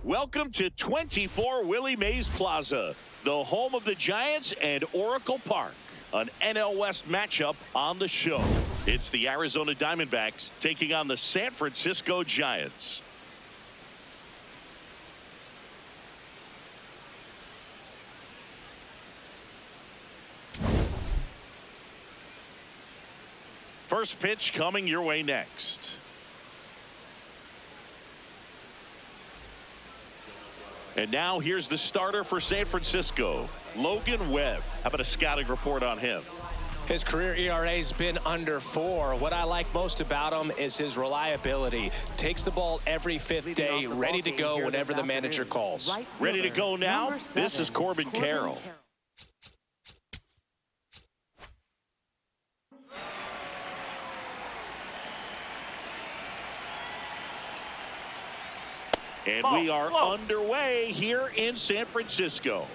Welcome to 24 Willie Mays Plaza, the home of the Giants and Oracle Park. An NL West matchup on the show. It's the Arizona Diamondbacks taking on the San Francisco Giants. First pitch coming your way next. And now here's the starter for San Francisco, Logan Webb. How about a scouting report on him? His career ERA's been under 4. What I like most about him is his reliability. Takes the ball every fifth day, ready to go whenever the manager calls. Ready to go now? This is Corbin Carroll. And we are underway here in San Francisco.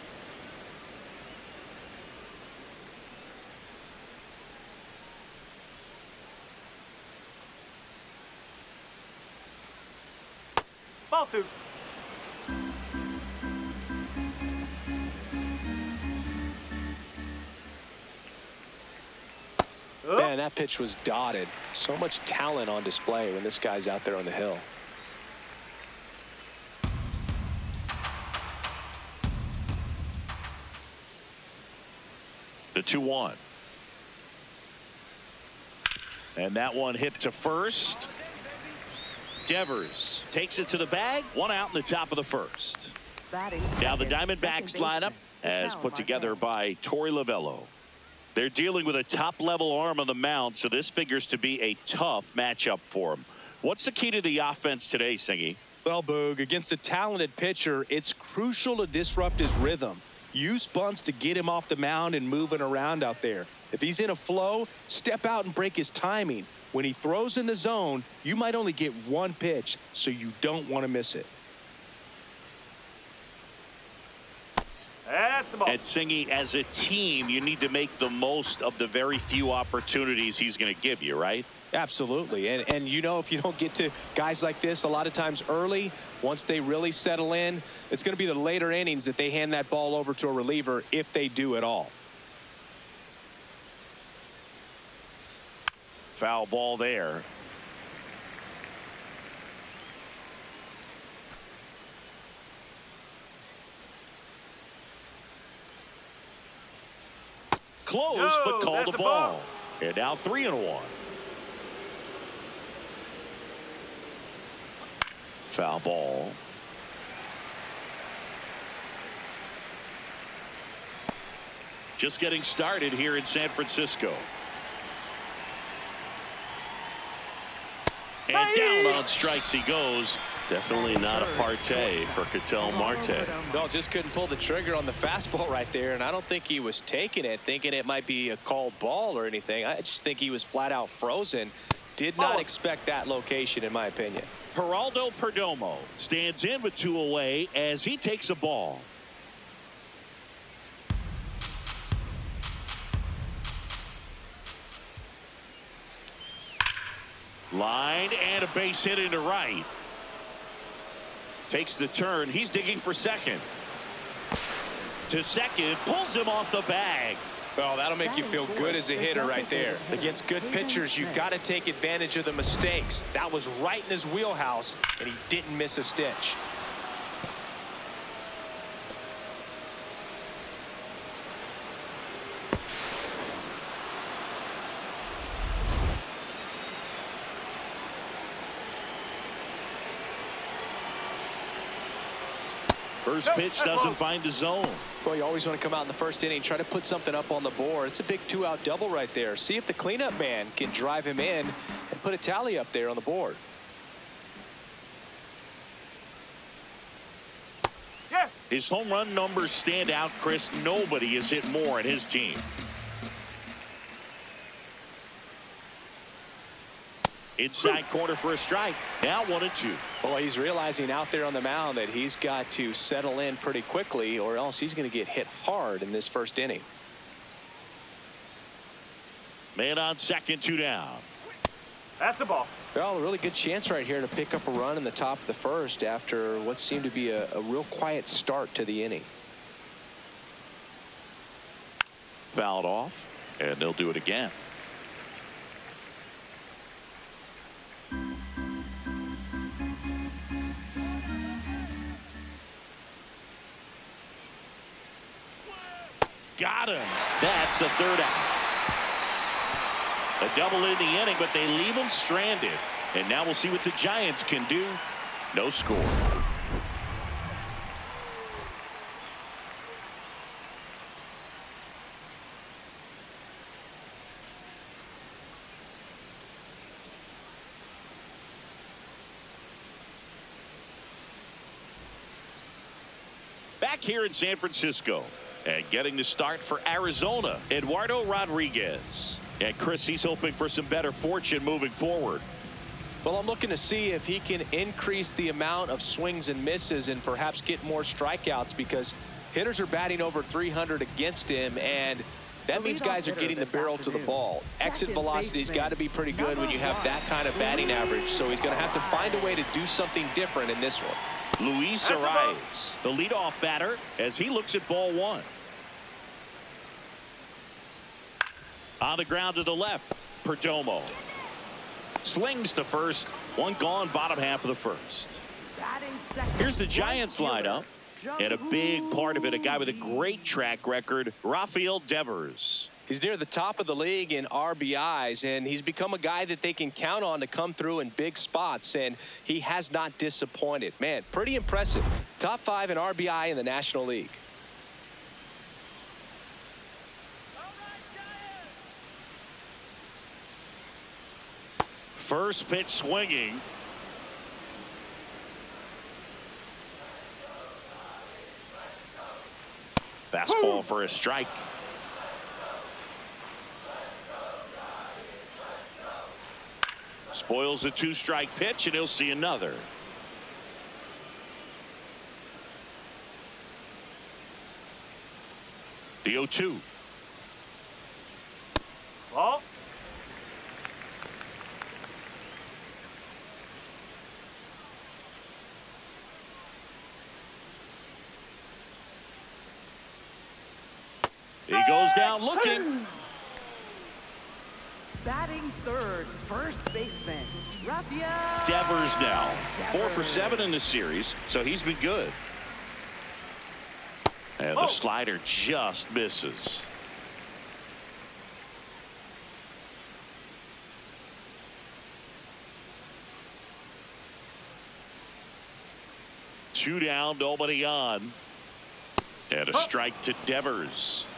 Ball 2. Man, that pitch was dotted. So much talent on display when this guy's out there on the hill. The 2-1. And that one hit to first. Devers takes it to the bag. One out in the top of the first. Now the Diamondbacks lineup as put together by Torey Lovello. They're dealing with a top-level arm on the mound, so this figures to be a tough matchup for them. What's the key to the offense today, Singy? Well, Boog, against a talented pitcher, it's crucial to disrupt his rhythm. Use bunts to get him off the mound and moving around out there. If he's in a flow, step out and break his timing. When he throws in the zone, you might only get one pitch, so you don't want to miss it. That's the ball. And Singy, as a team, you need to make the most of the very few opportunities he's going to give you, right? Absolutely. And you know, if you don't get to guys like this a lot of times early, once they really settle in, it's going to be the later innings that they hand that ball over to a reliever, if they do at all. Foul ball there. Close, but called a ball. And now 3-1. Foul ball. Just getting started here in San Francisco. And down on strikes he goes. Definitely not a partay for Ketel Marte. No, just couldn't pull the trigger on the fastball right there, and I don't think he was taking it, thinking it might be a called ball or anything. I just think he was flat out frozen. Did not expect that location, in my opinion. Geraldo Perdomo stands in with 2 away as he takes a ball. Line and a base hit into right. Takes the turn. He's digging for second. To second, pulls him off the bag. Well, that'll make you feel good as a hitter right there. Against good pitchers, you've got to take advantage of the mistakes. That was right in his wheelhouse, and he didn't miss a stitch. First pitch doesn't find the zone. Well, you always want to come out in the first inning, try to put something up on the board. It's a big 2-out double right there. See if the cleanup man can drive him in and put a tally up there on the board. Yes. His home run numbers stand out, Chris. Nobody has hit more in his team. Inside corner for a strike. Now 1-2. Well, he's realizing out there on the mound that he's got to settle in pretty quickly, or else he's going to get hit hard in this first inning. Man on second, 2 down. That's a ball. Well, a really good chance right here to pick up a run in the top of the first after what seemed to be a real quiet start to the inning. Fouled off, and they'll do it again. Got him. That's the third out. A double in the inning, but they leave him stranded. And now we'll see what the Giants can do. No score. Back here in San Francisco. And getting the start for Arizona, Eduardo Rodriguez. And Chris, he's hoping for some better fortune moving forward. Well, I'm looking to see if he can increase the amount of swings and misses and perhaps get more strikeouts, because hitters are batting over 300 against him, and that means guys are getting the barrel to the ball. Exit velocity's got to be pretty good when you have that kind of batting average, so he's going to have to find a way to do something different in this one. Luis Arias, the leadoff batter, as he looks at ball one. On the ground to the left, Perdomo. Slings to first. One gone, bottom half of the first. Here's the Giants lineup. And a big part of it, a guy with a great track record, Rafael Devers. He's near the top of the league in RBIs, and he's become a guy that they can count on to come through in big spots, and he has not disappointed. Man, pretty impressive. Top 5 in RBI in the National League. First pitch swinging. Fastball for a strike. Spoils the 2-strike pitch, and he'll see another. The 0-2. Ball. He goes down looking. Batting third, first baseman, Rafael Devers now. 4 for 7 in the series, so he's been good. And the slider just misses. Two down, nobody on. And a strike to Devers.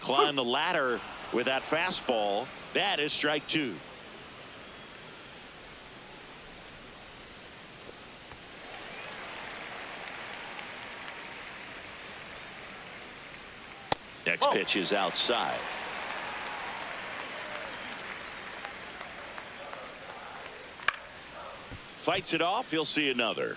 Climb the ladder with that fastball. That is strike 2. Next pitch is outside. Fights it off. He'll see another.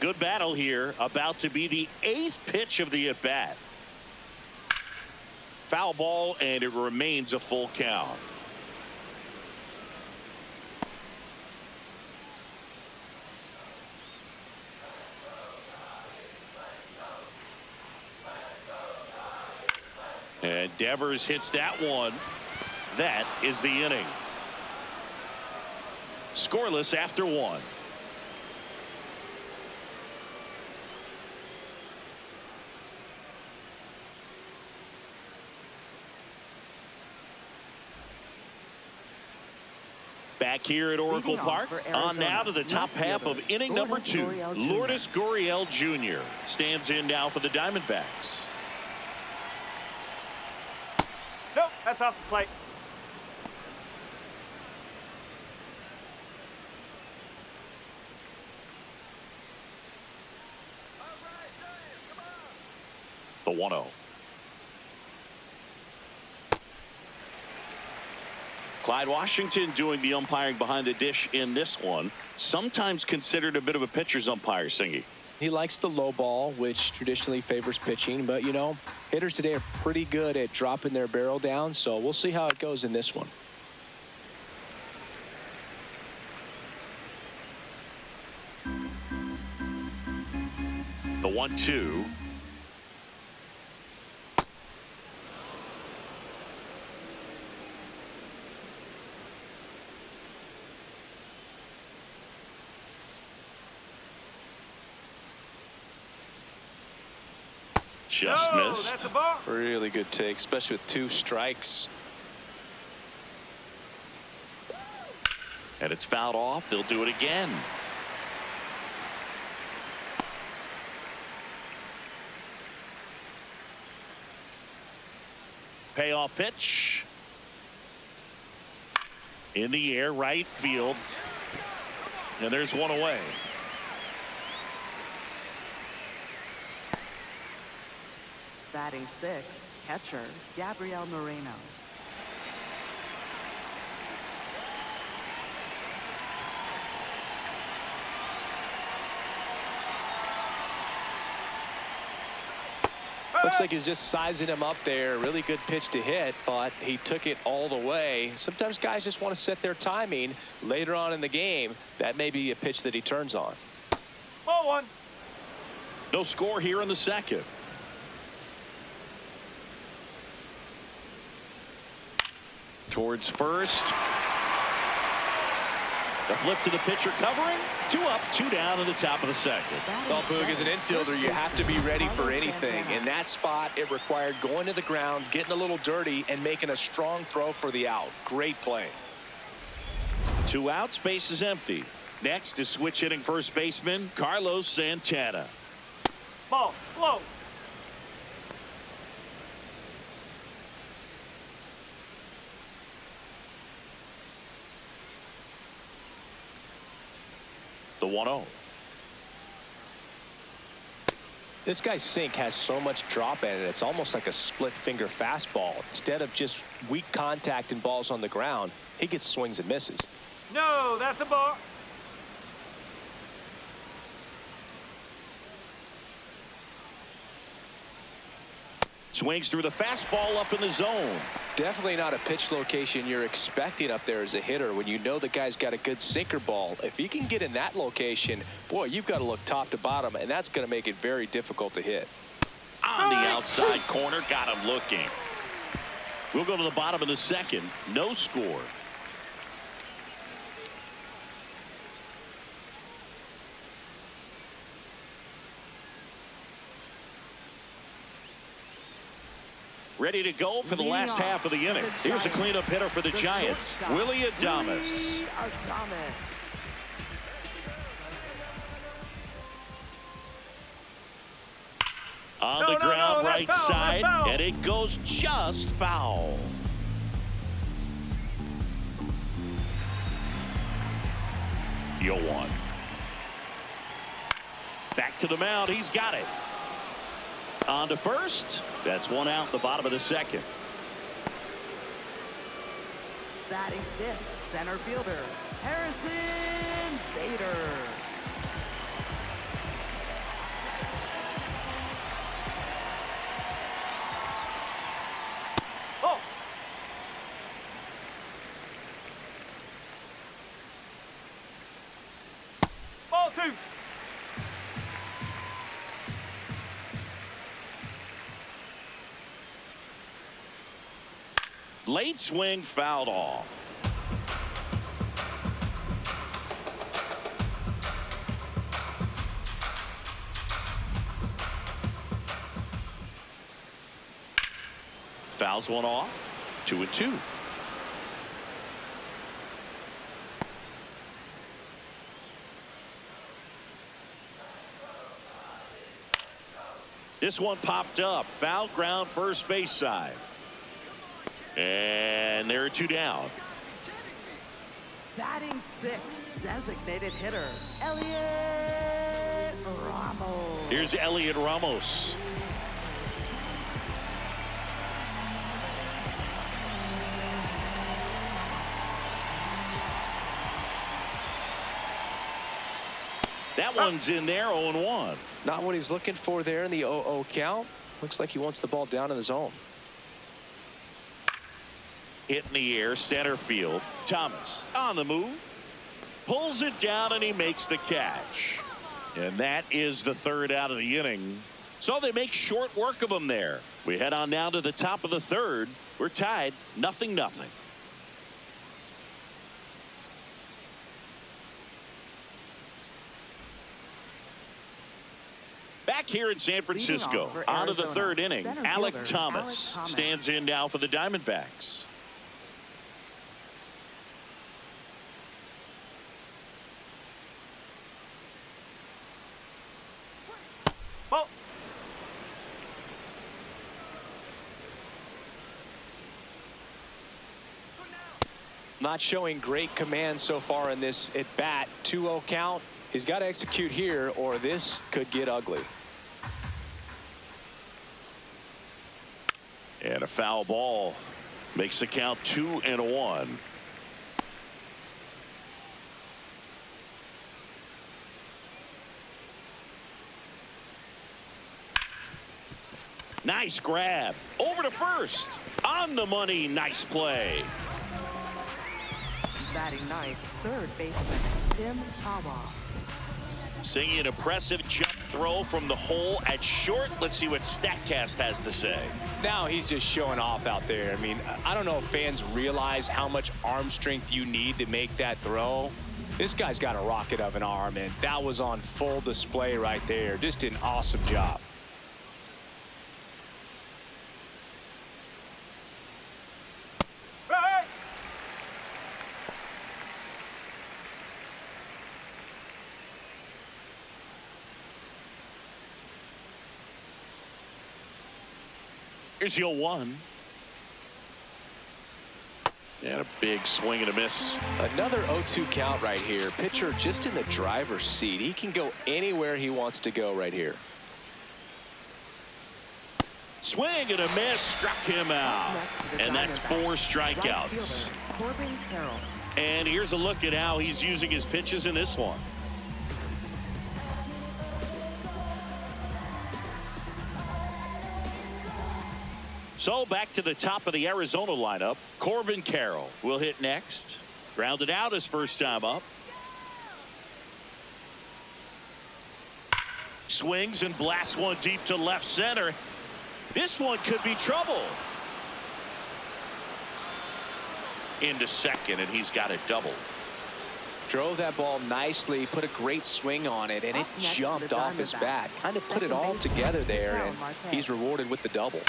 Good battle here. About to be the 8th pitch of the at-bat. Foul ball, and it remains a full count. And Devers hits that one. That is the inning. Scoreless after 1. Back here at Oracle Park, on now to the top half of inning number 2. Lourdes Gurriel Jr. stands in now for the Diamondbacks. Nope, that's off the plate. The 1-0. Clyde Washington doing the umpiring behind the dish in this one. Sometimes considered a bit of a pitcher's umpire, Singy. He likes the low ball, which traditionally favors pitching. But, you know, hitters today are pretty good at dropping their barrel down. So we'll see how it goes in this one. The 1-2. Just No, missed. that's a ball. Really good take, especially with 2 strikes. And it's fouled off. They'll do it again. Payoff pitch. In the air, right field. And there's one away. Batting 6th, catcher Gabriel Moreno. Looks like he's just sizing him up there. Really good pitch to hit, but he took it all the way. Sometimes guys just want to set their timing later on in the game. That may be a pitch that he turns on. Ball 1. No score here in the second. Towards first. The flip to the pitcher covering. 2 up, 2 down in the top of the second. Well, Boog, as an infielder, you have to be ready for anything. In that spot, it required going to the ground, getting a little dirty, and making a strong throw for the out. Great play. 2 outs, base is empty. Next is switch hitting first baseman Carlos Santana. Ball. Low. The 1-0. This guy's sink has so much drop in it. It's almost like a split finger fastball. Instead of just weak contact and balls on the ground, he gets swings and misses. No, that's a ball. Swings through the fastball up in the zone. Definitely not a pitch location you're expecting up there as a hitter when you know the guy's got a good sinker ball. If he can get in that location, boy, you've got to look top to bottom, and that's going to make it very difficult to hit. On the outside corner, got him looking. We'll go to the bottom of the second. No score. Ready to go for the last half of the inning. Here's a cleanup hitter for the Giants, Willie Adames. On the ground, right side, and it goes just foul. Yo one. Back to the mound. He's got it. On to first. That's 1 out in the bottom of the second. Batting 5th, center fielder Harrison Bader. Oh. Ball 2. Late swing fouled off. Fouls one off. 2-2. This one popped up. Foul ground first base side. And there are 2 down. Batting 6th, designated hitter Elliot Ramos. Here's Elliot Ramos. That one's in there, 0-1. Not what he's looking for there in the 0-0 count. Looks like he wants the ball down in the zone. Hit in the air, center field. Thomas on the move. Pulls it down, and he makes the catch. And that is the third out of the inning. So they make short work of him there. We head on now to the top of the third. We're tied, 0-0. Back here in San Francisco, on to the third inning. Alec Thomas stands in now for the Diamondbacks. Ball. Not showing great command so far in this at bat. 2-0 count. He's got to execute here, or this could get ugly. And a foul ball makes the count 2-1. Nice grab over to first, on the money. Nice play. Batting ninth, third baseman Tim Hawa. Seeing an impressive jump throw from the hole at short. Let's see what StatCast has to say. Now he's just showing off out there. I mean, I don't know if fans realize how much arm strength you need to make that throw. This guy's got a rocket of an arm, and that was on full display right there. Just an awesome job. Hey! Here's the 0-1. And a big swing and a miss. Another 0-2 count right here. Pitcher just in the driver's seat. He can go anywhere he wants to go right here. Swing and a miss, struck him out. And that's 4 strikeouts. Corbin Carroll. And here's a look at how he's using his pitches in this one. So back to the top of the Arizona lineup. Corbin Carroll will hit next. Grounded out his first time up. Swings and blasts one deep to left center. This one could be trouble. Into second, and he's got a double. Drove that ball nicely, put a great swing on it, and it jumped off his bat. Kind of put it all together there, and he's rewarded with the double.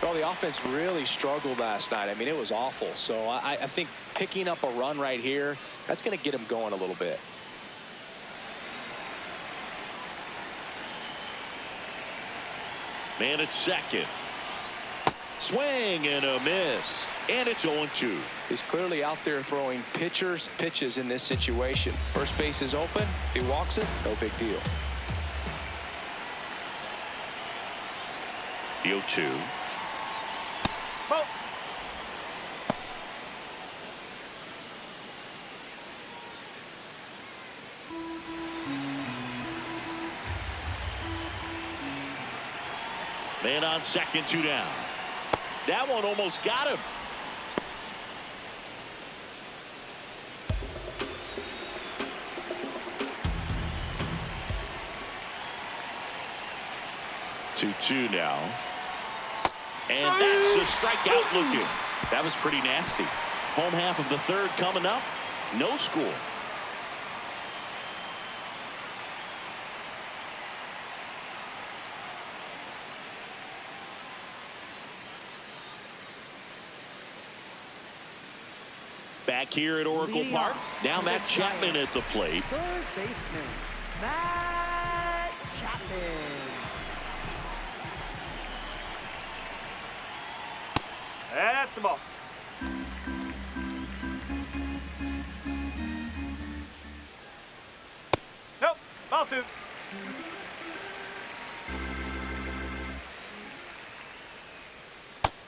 Well, the offense really struggled last night. I mean, it was awful. So I think picking up a run right here, that's going to get him going a little bit. Man at second. Swing and a miss. And it's 0-2. He's clearly out there throwing pitches in this situation. First base is open. If he walks it, no big deal. The 0-2. Ball. Man on second, 2 down. That one almost got him. Two now. And that's a strikeout looking. That was pretty nasty. Home half of the third coming up. No score. Back here at Oracle Park. Now Matt Chapman at the plate. Third baseman Matt Chapman. That's the ball. 2.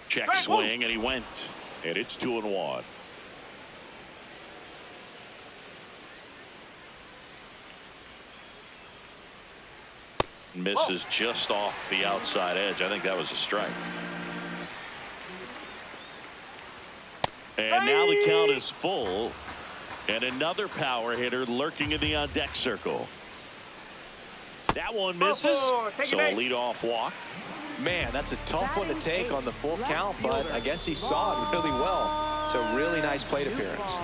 Check swing, and he went. And it's 2-1. Misses just off the outside edge. I think that was a strike. And now the count is full. And another power hitter lurking in the on-deck circle. That one misses. So a leadoff walk. Man, that's a tough one to take on the full count, but I guess he saw it really well. It's a really nice plate appearance.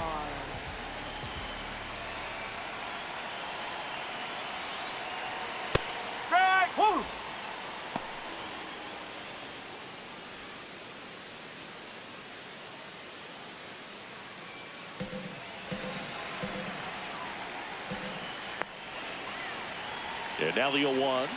And now the 0-1.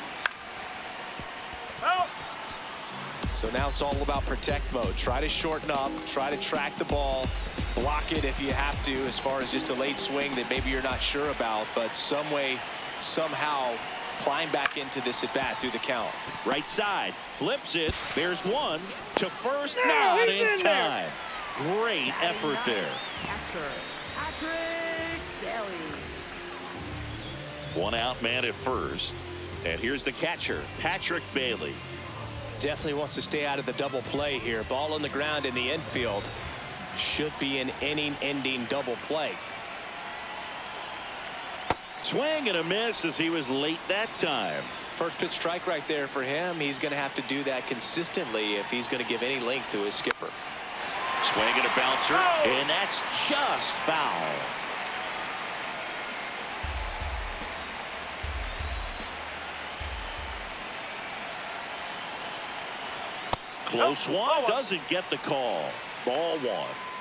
So now it's all about protect mode. Try to shorten up, try to track the ball, block it if you have to, as far as just a late swing that maybe you're not sure about, but some way, somehow climb back into this at bat through the count. Right side, flips it. There's one to first, not in time. Great effort there. Patrick Daly. One out man at first. And here's the catcher, Patrick Bailey. Definitely wants to stay out of the double play here. Ball on the ground in the infield. Should be an inning-ending double play. Swing and a miss as he was late that time. First pitch strike right there for him. He's going to have to do that consistently if he's going to give any length to his skipper. Swing and a bouncer, and that's just foul. Close one, doesn't get the call. Ball 1.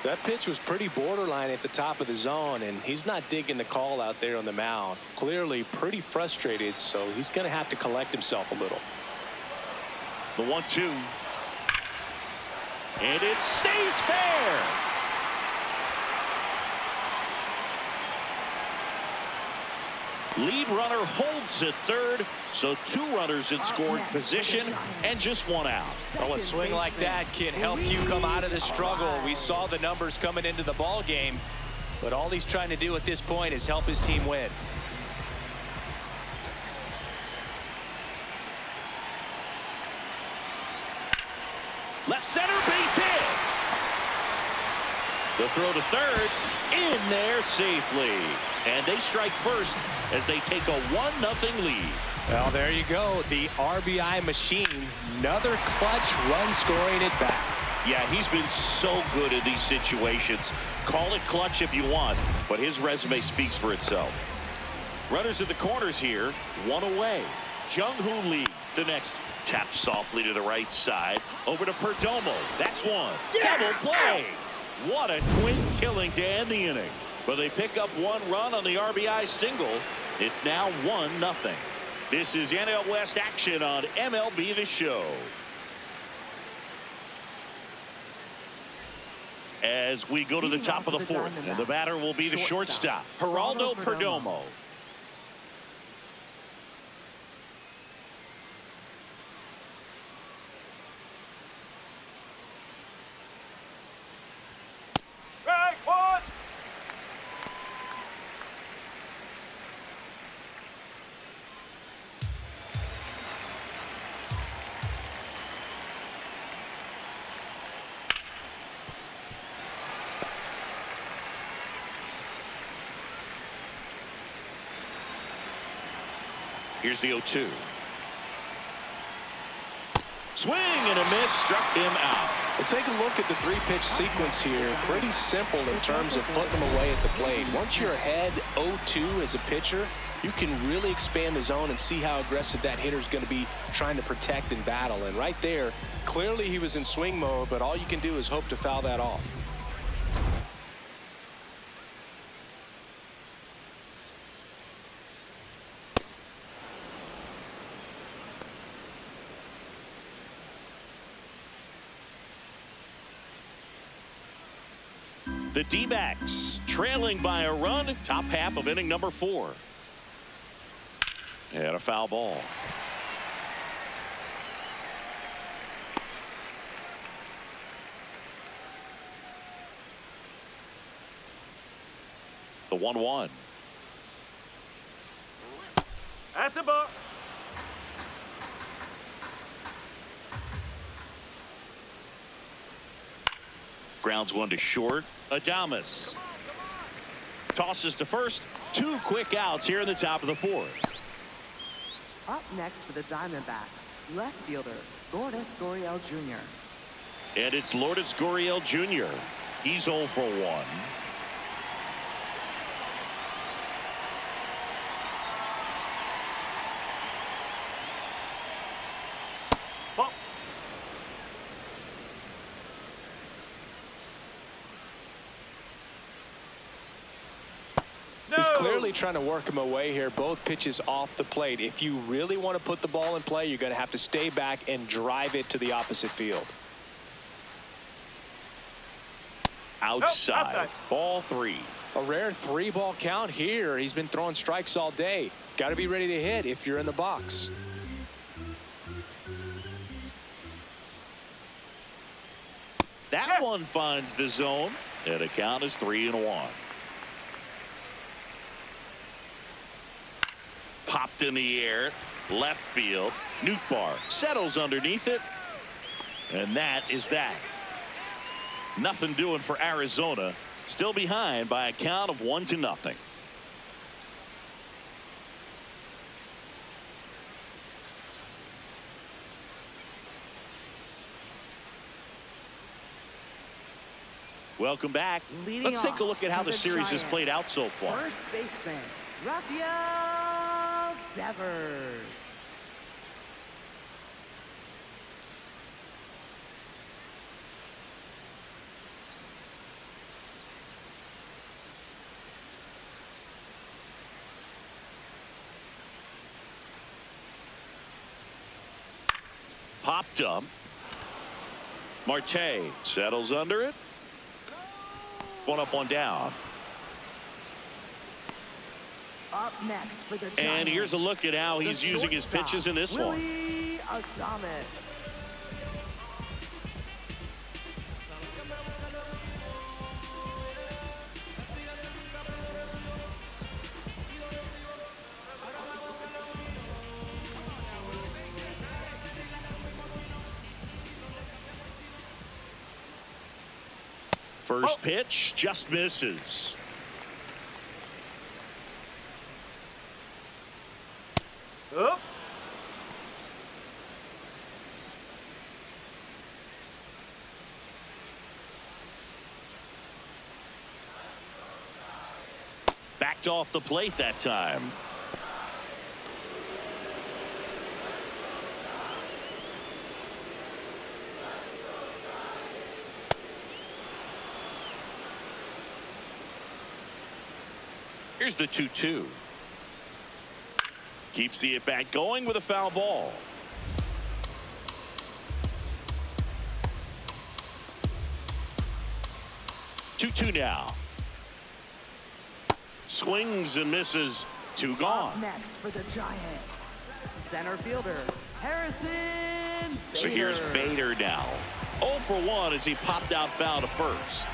That pitch was pretty borderline at the top of the zone, and he's not digging the call out there on the mound. Clearly pretty frustrated, so he's going to have to collect himself a little. The 1-2. And it stays fair. Lead runner holds at third, so 2 runners in scoring position and just 1 out. Well, a swing like that can help you come out of the struggle. We saw the numbers coming into the ball game, but all he's trying to do at this point is help his team win. Left center, base hit. The throw to third, in there safely. And they strike first as they take a 1-0 lead. Well, there you go. The RBI machine. Another clutch run scoring at bat. Yeah, he's been so good in these situations. Call it clutch if you want, but his resume speaks for itself. Runners in the corners here, 1 away. Jung-Hoo Lee, the next. Taps softly to the right side. Over to Perdomo. That's 1. Double play. What a quick killing to end the inning. But they pick up 1 run on the RBI single. It's now 1-0. This is NL West action on MLB The Show. As we go to the top of the 4th, and the batter will be the shortstop, Geraldo Perdomo. Here's the 0-2. Swing and a miss, struck him out. Well, take a look at the 3-pitch sequence here. Pretty simple in terms of putting them away at the plate. Once you're ahead 0-2 as a pitcher, you can really expand the zone and see how aggressive that hitter is going to be trying to protect and battle. And right there, clearly he was in swing mode, but all you can do is hope to foul that off. The D-backs trailing by a run, top half of inning number 4. And a foul ball. The 1-1. That's a ball. Grounds one to short. Adames tosses to first. 2 quick outs here in the top of the 4th. Up next for the Diamondbacks, left fielder, Lourdes Gurriel Jr. And it's Lourdes Gurriel Jr. He's 0 for 1. Ball. He's clearly trying to work him away here. Both pitches off the plate. If you really want to put the ball in play, you're going to have to stay back and drive it to the opposite field. Outside. Outside. Ball 3. A rare 3-ball count here. He's been throwing strikes all day. Got to be ready to hit if you're in the box. That one finds the zone. And the count is 3-1. Popped in the air. Left field. Nootbaar settles underneath it. And that is that. Nothing doing for Arizona. Still behind by a count of 1-0. Welcome back. Leading Let's take a off look at how for the series has Giants, played out so far. First baseman, Rafael Devers. Popped up. Marte settles under it. 1 up, 1 down. Up next for the Giants. And here's a look at how he's the using his shortstop, pitches in this one. Willie Adames. First pitch just misses. Up. Backed off the plate that time. Here's the 2-2. Keeps the at-bat going with a foul ball. Two now. Swings and misses. 2 Up gone. next for the Giants, center fielder, Harrison So here's Bader. Bader now. 0 for 1 as he popped out foul to first.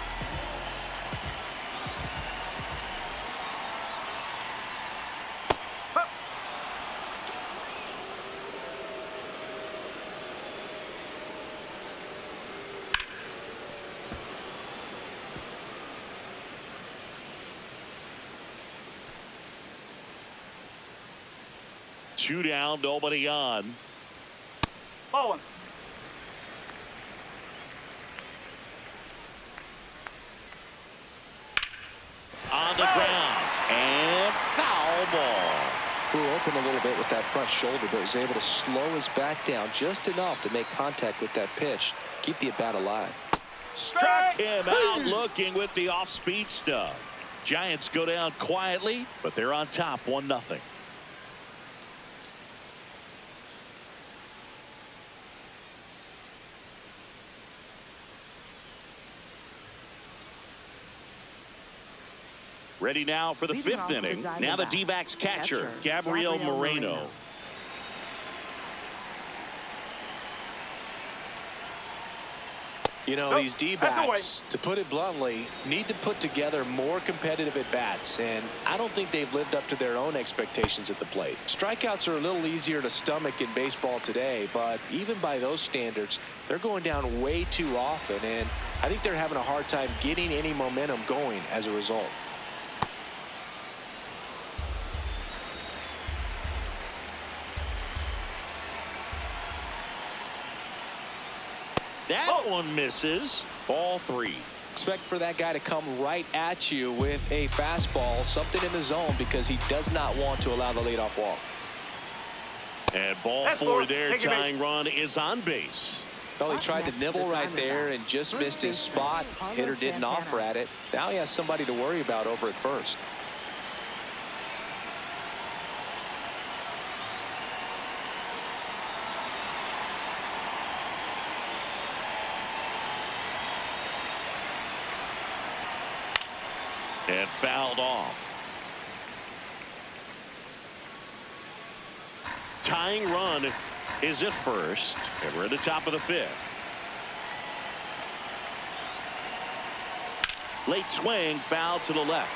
Two down, nobody on. Ball 1. On the ground. And foul ball. Flew open a little bit with that front shoulder, but was able to slow his back down just enough to make contact with that pitch. Keep the at-bat alive. Struck him out looking with the off-speed stuff. Giants go down quietly, but they're on top 1-0. Ready now for the Leading fifth off for the inning. Now the Diamondbacks, D-backs catcher, Gabriel Moreno. You know, Nope, these that's away. D-backs, to put it bluntly, need to put together more competitive at-bats, and I don't think they've lived up to their own expectations at the plate. Strikeouts are a little easier to stomach in baseball today, but even by those standards, they're going down way too often, and I think they're having a hard time getting any momentum going as a result. That one misses. Ball 3. Expect for that guy to come right at you with a fastball, something in the zone, because he does not want to allow the leadoff walk. And ball That's 4 4. there. Take a base. Tying run is on base. Well, he tried to nibble right there and just missed his spot. Hitter didn't offer at it. Now he has somebody to worry about over at first. And fouled off. Tying run is at first. And we're at the top of the 5th. Late swing, foul to the left.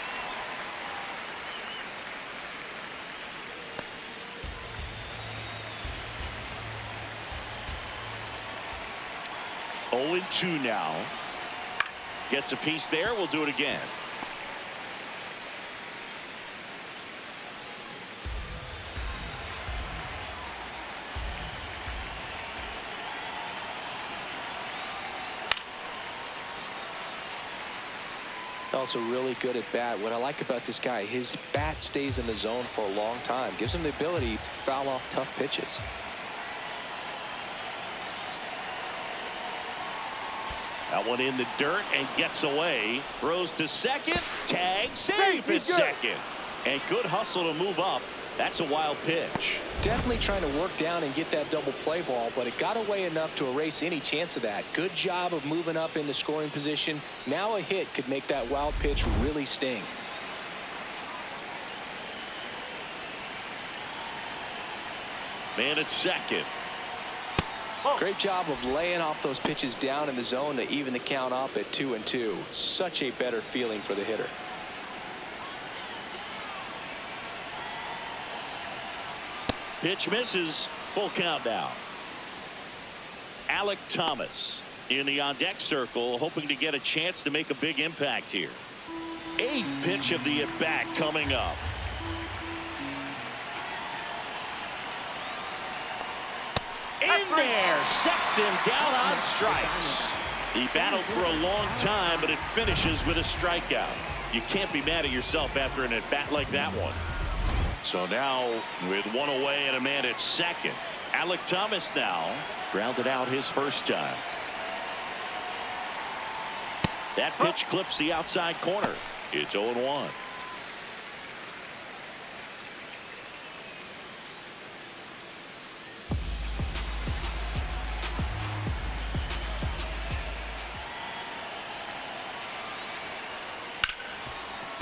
Oh, 0-2 now. Gets a piece there. We'll do it again. Also really good at bat. What I like about this guy, his bat stays in the zone for a long time. Gives him the ability to foul off tough pitches. That one in the dirt and gets away. Throws to second. Tag. Safe at second. And good hustle to move up. That's a wild pitch. Definitely trying to work down and get that double play ball, but it got away enough to erase any chance of that. Good job of moving up in the scoring position. Now a hit could make that wild pitch really sting. Man at second. Great job of laying off those pitches down in the zone to even the count up at 2-2. Such a better feeling for the hitter. Pitch misses. Full count now. Alek Thomas in the on-deck circle, hoping to get a chance to make a big impact here. 8th pitch of the at-bat coming up. In there, sets him down on strikes. He battled for a long time, but it finishes with a strikeout. You can't be mad at yourself after an at-bat like that one. So now with one away and a man at second, Alek Thomas now grounded out his first time. That pitch clips the outside corner. It's 0-1.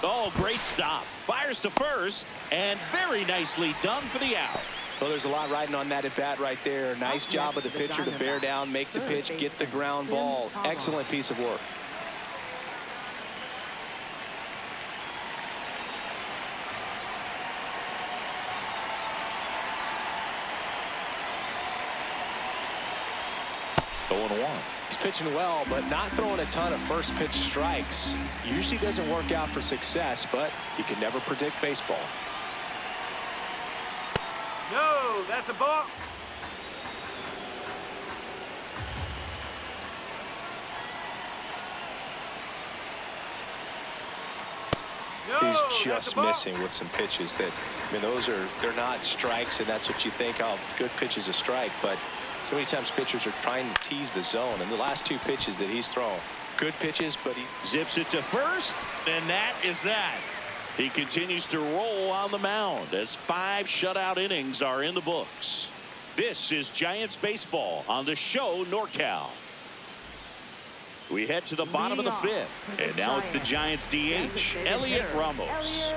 Oh, great stop. Fires to first, and very nicely done for the out. Well, there's a lot riding on that at bat right there. Nice job of the pitcher to bear down, make the pitch, get the ground ball. Excellent piece of work. He's pitching well, but not throwing a ton of first pitch strikes. Usually doesn't work out for success, but you can never predict baseball. No, that's a ball. No, He's just missing with some pitches that, I mean, they're not strikes, and that's what you think, oh, good pitch is a strike, but so many times pitchers are trying to tease the zone, and the last 2 pitches that he's thrown, good pitches, but he zips it to first, and that is that. He continues to roll on the mound as 5 shutout innings are in the books. This is Giants baseball on the show NorCal. We head to the bottom of the fifth, and now it's the Giants DH, Elliot Ramos.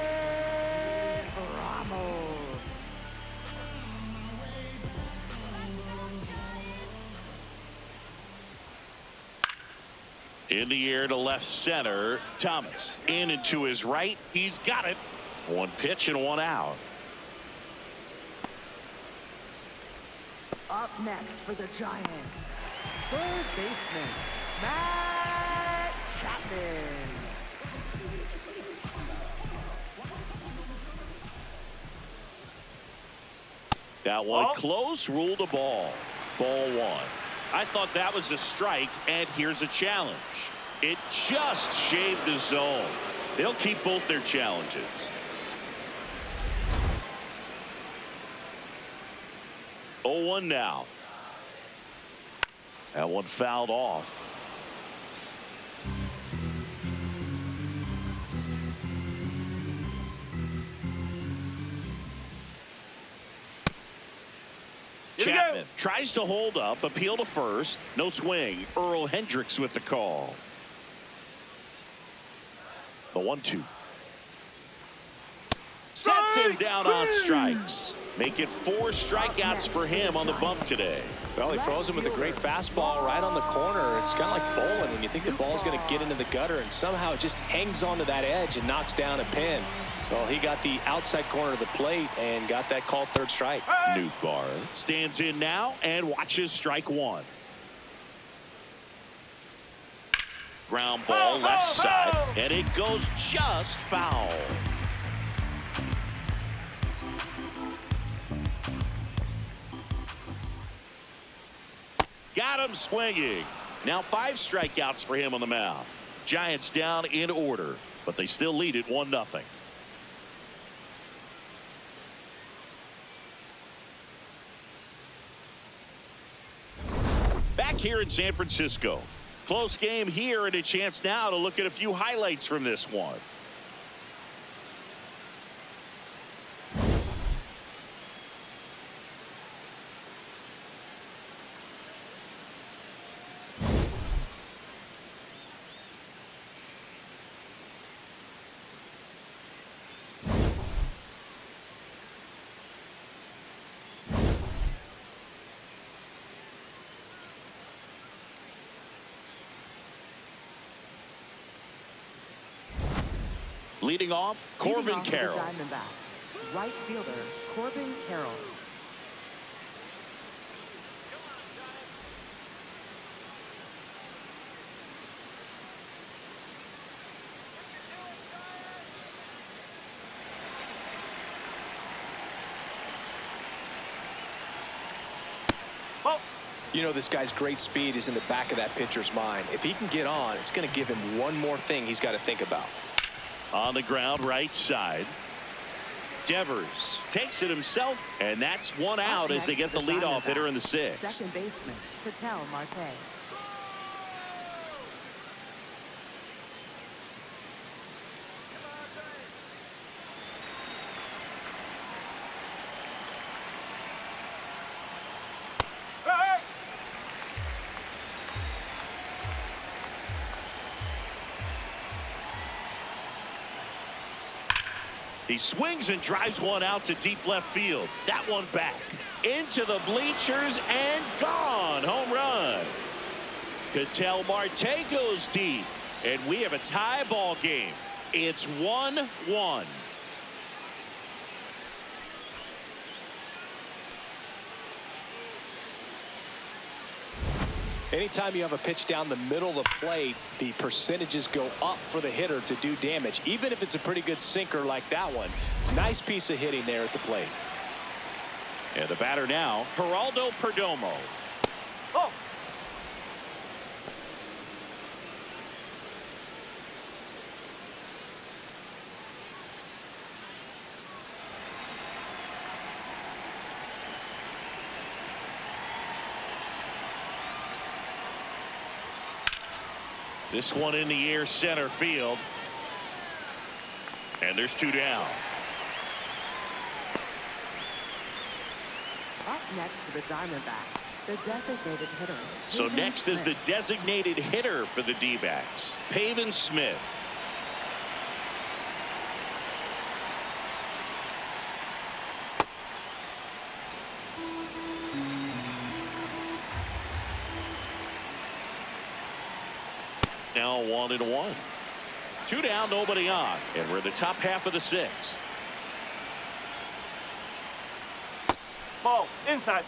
In the air to left center, Thomas in and to his right. He's got it. One pitch and one out. Up next for the Giants, third baseman, Matt Chapman. That one close, ruled a ball. Ball one. I thought that was a strike, and here's a challenge. It just shaved the zone. They'll keep both their challenges. Oh, 1 now. That one fouled off. Chapman tries to hold up, appeal to first. No swing. Earl Hendricks with the call. The 1-2. Sets him down on strikes. Make it 4 strikeouts for him on the bump today. Well, he froze him with a great fastball right on the corner. It's kind of like bowling when you think the ball's going to get into the gutter, and somehow it just hangs onto that edge and knocks down a pin. Well, he got the outside corner of the plate and got that called third strike. Newbar stands in now and watches strike one. Ground ball left side, and it goes just foul. Got him swinging. Now 5 strikeouts for him on the mound. Giants down in order, but they still lead it 1-0. Back here in San Francisco. Close game here, and a chance now to look at a few highlights from this one. Leading off, Corbin Carroll. Diamondbacks, right fielder, Corbin Carroll. You know, this guy's great speed is in the back of that pitcher's mind. If he can get on, it's going to give him one more thing he's got to think about. On the ground, right side. Devers takes it himself, and that's one out as they get the leadoff hitter in the 6th. Second baseman, Patel Marte. He swings and drives one out to deep left field. That one back into the bleachers and gone. Home run. Patel Marte goes deep, and we have a tie ball game. It's 1-1. Anytime you have a pitch down the middle of the plate, the percentages go up for the hitter to do damage, even if it's a pretty good sinker like that one. Nice piece of hitting there at the plate. And the batter now, Geraldo Perdomo. Oh. This one in the air, center field. And there's 2 down. Up next for the Diamondbacks, The designated hitter. So Pavin next is the Smith. designated hitter for the D-backs, Pavin Smith. Now 1-1. 2 down, nobody on, and we're in the top half of the 6th. Ball, inside.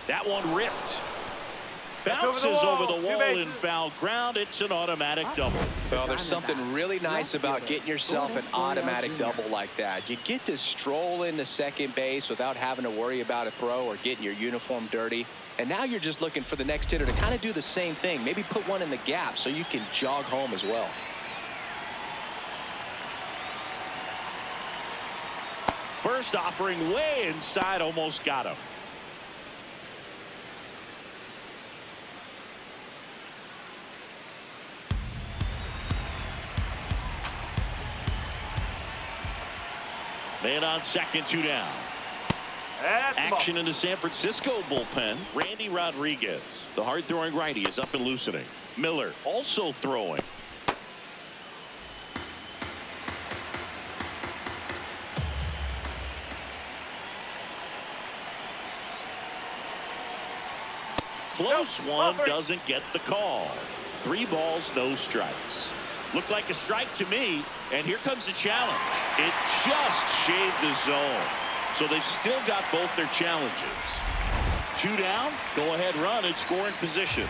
That one ripped. That's Bounces over the Two wall bases. in foul ground. It's an automatic double. Well, there's something really nice about getting yourself an automatic double like that. You get to stroll into second base without having to worry about a throw or getting your uniform dirty. And now you're just looking for the next hitter to kind of do the same thing. Maybe put one in the gap so you can jog home as well. First offering way inside, almost got him. Man on second, 2 down. That's the ball. Action in the San Francisco bullpen. Randy Rodriguez, the hard-throwing righty, is up and loosening. Miller also throwing. Close one, doesn't get the call. 3 balls, no strikes. Looked like a strike to me, and here comes the challenge. It just shaved the zone. So they've still got both their challenges. 2 down, go ahead run and score in position.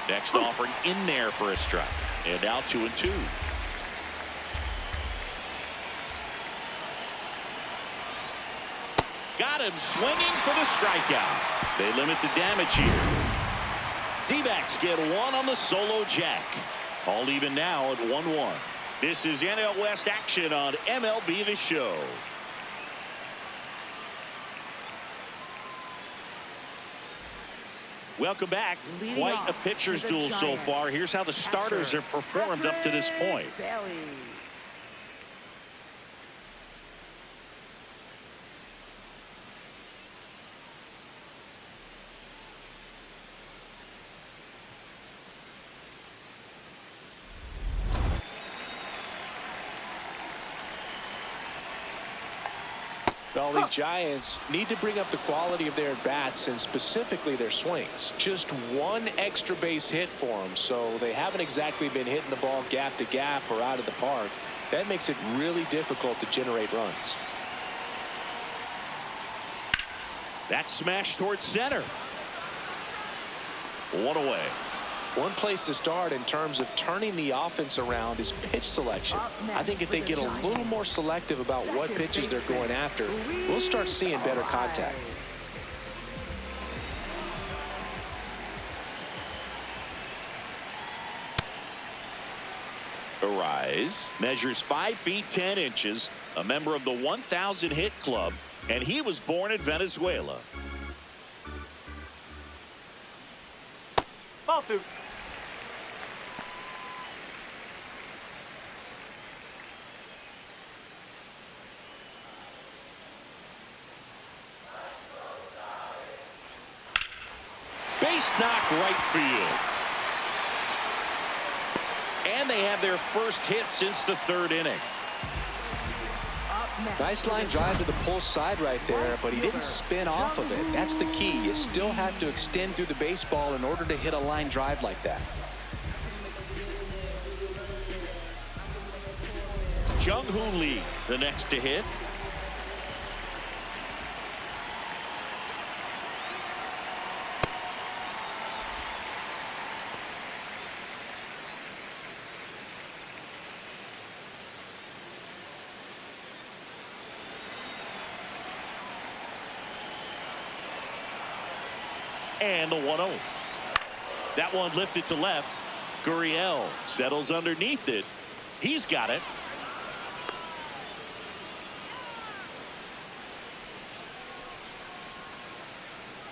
Next offering in there for a strike. And now 2-2. Got him swinging for the strikeout. They limit the damage here. D-backs get 1 on the solo jack. All even now at 1-1. This is NL West action on MLB The Show. Welcome back. Leading Quite off a pitcher's to the duel so Giants. far. Here's how the starters have performed up to this point. Bailey. Well, these Giants need to bring up the quality of their bats and specifically their swings. Just 1 extra base hit for them, so they haven't exactly been hitting the ball gap to gap or out of the park. That makes it really difficult to generate runs. That smash towards center. 1 away. One place to start in terms of turning the offense around is pitch selection. I think if they get a little more selective about what pitches they're going after, we'll start seeing better contact. Arise measures 5 feet 10 inches, a member of the 1,000 hit club, and he was born in Venezuela. Ball 2. Base knock right field. And they have their first hit since the 3rd inning. Nice line drive to the pull side right there, but he didn't spin off of it. That's the key. You still have to extend through the baseball in order to hit a line drive like that. Jung-Hoo Lee, the next to hit. And the 1-0. That one lifted to left. Gurriel settles underneath it. He's got it.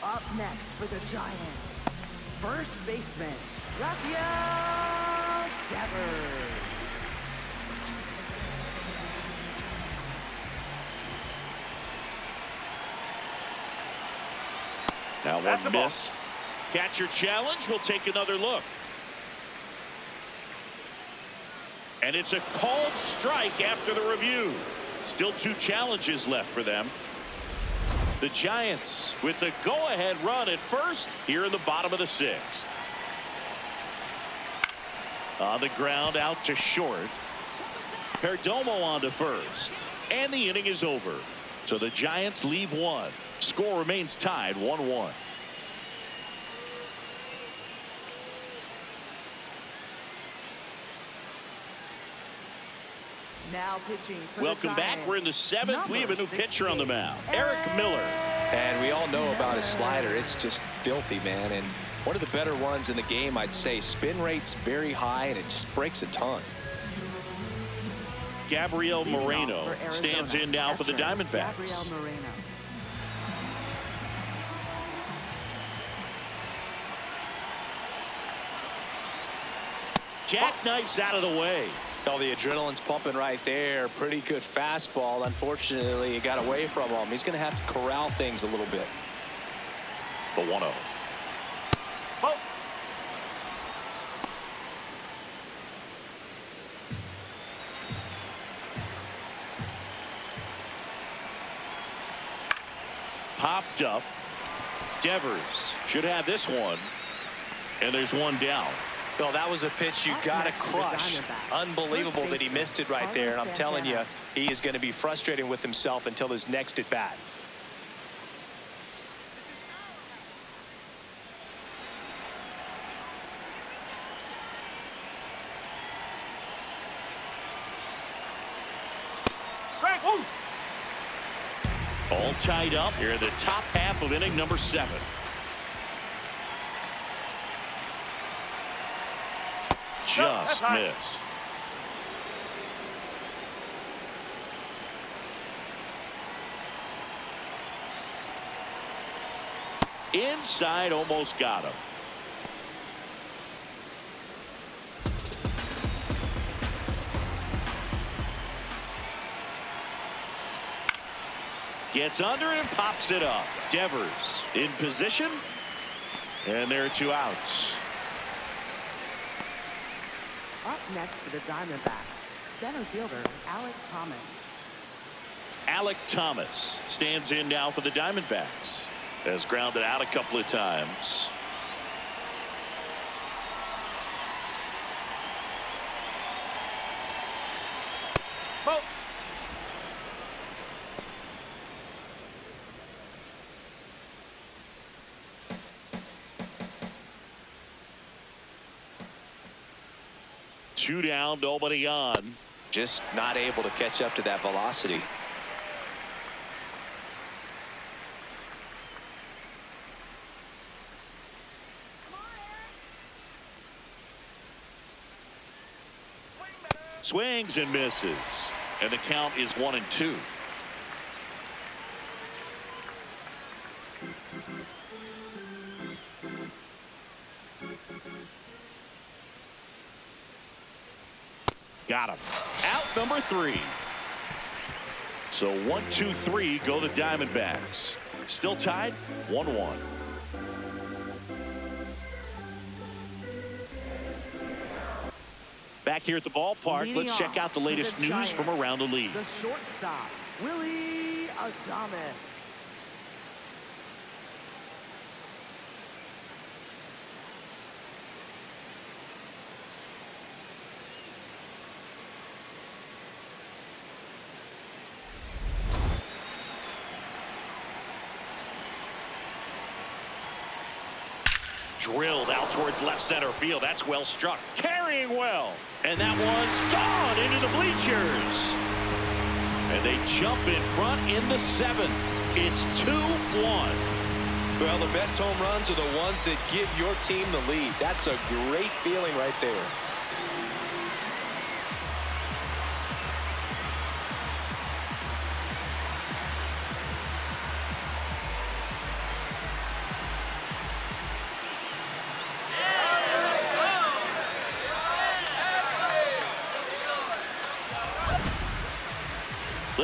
Up next for the Giants, first baseman, Rafael Devers. Now That's the one ball. miss. Catcher challenge. We'll take another look. And it's a called strike after the review. Still 2 challenges left for them. The Giants with the go-ahead run at first here in the bottom of the 6th. On the ground out to short. Perdomo on to first. And the inning is over. So the Giants leave 1. Score remains tied 1-1. Now pitching for Welcome the back. Giants. We're in the 7th. We have a new pitcher on the mound, Eric Miller. And we all know about his slider. It's just filthy, man. And one of the better ones in the game, I'd say. Spin rate's very high, and it just breaks a ton. Gabriel Leading off Moreno for Arizona, stands in now for the Gabriel Diamondbacks. Moreno. Jackknifes out of the way. Oh, the adrenaline's pumping right there. Pretty good fastball. Unfortunately, it got away from him. He's going to have to corral things a little bit. The 1-0. Ball. Popped up. Devers should have this one. And there's one down. Well, that was a pitch you Up got to next for the crush. Diamondbacks. Unbelievable First that he baseman, missed it right there. And I'm Carlos telling you, Santana. he is going to be frustrated with himself until his next at bat. Strike. Woo. All tied up here in the top half of inning number 7. Just high. missed. Inside, almost got him. Gets under it and pops it up. Devers in position. And there are 2 outs. Up next for the Diamondbacks, center fielder Alec Thomas. Alec Thomas stands in now for the Diamondbacks. Has grounded out a couple of times. Ball. Two down, nobody on. Just not able to catch up to that velocity. Swings and misses. And the count is 1-2. Got him. Out number 3. So 1-2-3 go the Diamondbacks. Still tied 1-1. Back here at the ballpark, Leading let's check off out the for latest the news Giants, from around the league. The shortstop, Willie Adames. Drilled out towards left center field. That's well struck. Carrying well. And that one's gone into the bleachers. And they jump in front in the 7th. It's 2-1. Well, the best home runs are the ones that give your team the lead. That's a great feeling right there.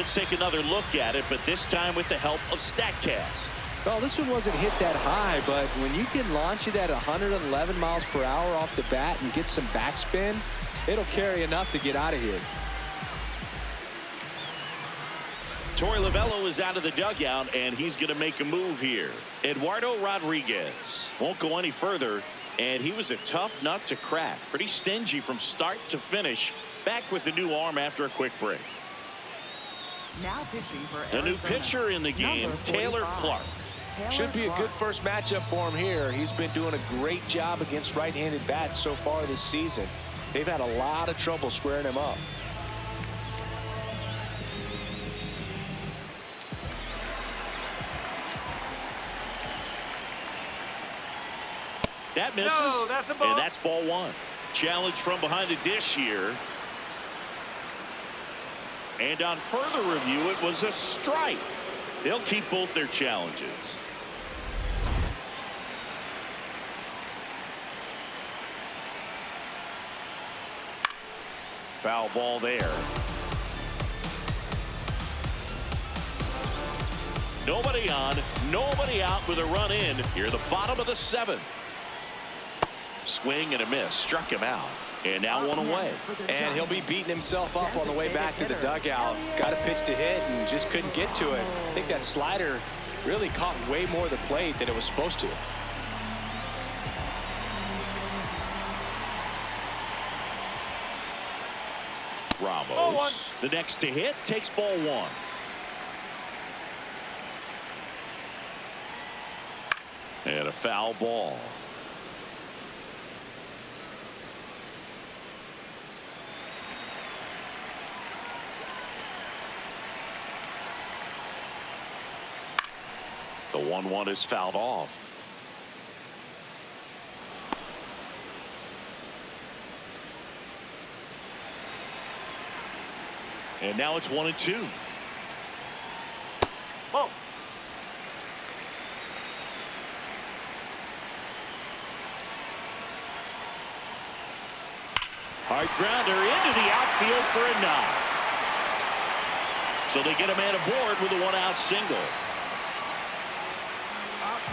Let's take another look at it, but this time with the help of StatCast. Well, this one wasn't hit that high, but when you can launch it at 111 miles per hour off the bat and get some backspin, it'll carry enough to get out of here. Torey Lovullo is out of the dugout, and he's going to make a move here. Eduardo Rodriguez won't go any further, and he was a tough nut to crack. Pretty stingy from start to finish. Back with the new arm after a quick break. Now pitching for The new Arizona, pitcher in the game, number Taylor 45. Clark. Taylor Should be a Clark. good first matchup for him here. He's been doing a great job against right-handed bats so far this season. They've had a lot of trouble squaring him up. That misses, No, that's a ball. and that's ball one. Challenge from behind the dish here. And on further review, it was a strike. They'll keep both their challenges. Foul ball there. Nobody on, nobody out with a run in here at the bottom of the seventh. Swing and a miss, struck him out, and now one away. And he'll be beating himself up on the way back to the dugout. Got a pitch to hit and just couldn't get to it. I think that slider really caught way more of the plate than it was supposed to. Ramos, the next to hit, takes ball one. And a foul ball. The 1-1 is fouled off. And now it's 1-2. Ball. Hard grounder into the outfield for a knock. So they get a man aboard with a one-out single.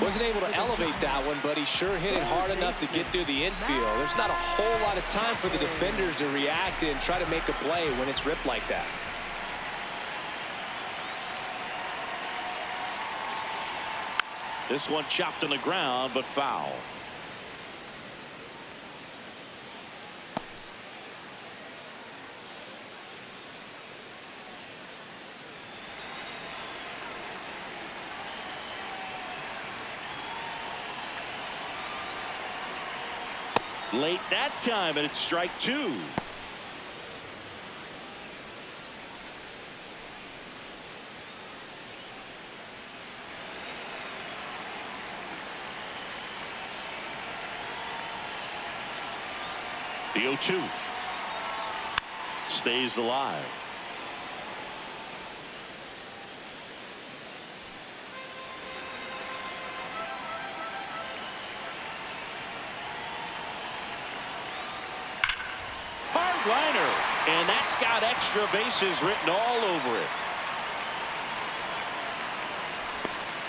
Wasn't able to elevate that one, but he sure hit it hard enough to get through the infield. There's not a whole lot of time for the defenders to react and try to make a play when it's ripped like that. This one chopped on the ground, but foul. Late that time, and it's strike two. The 0-2 stays alive. Hard liner, and that's got extra bases written all over it.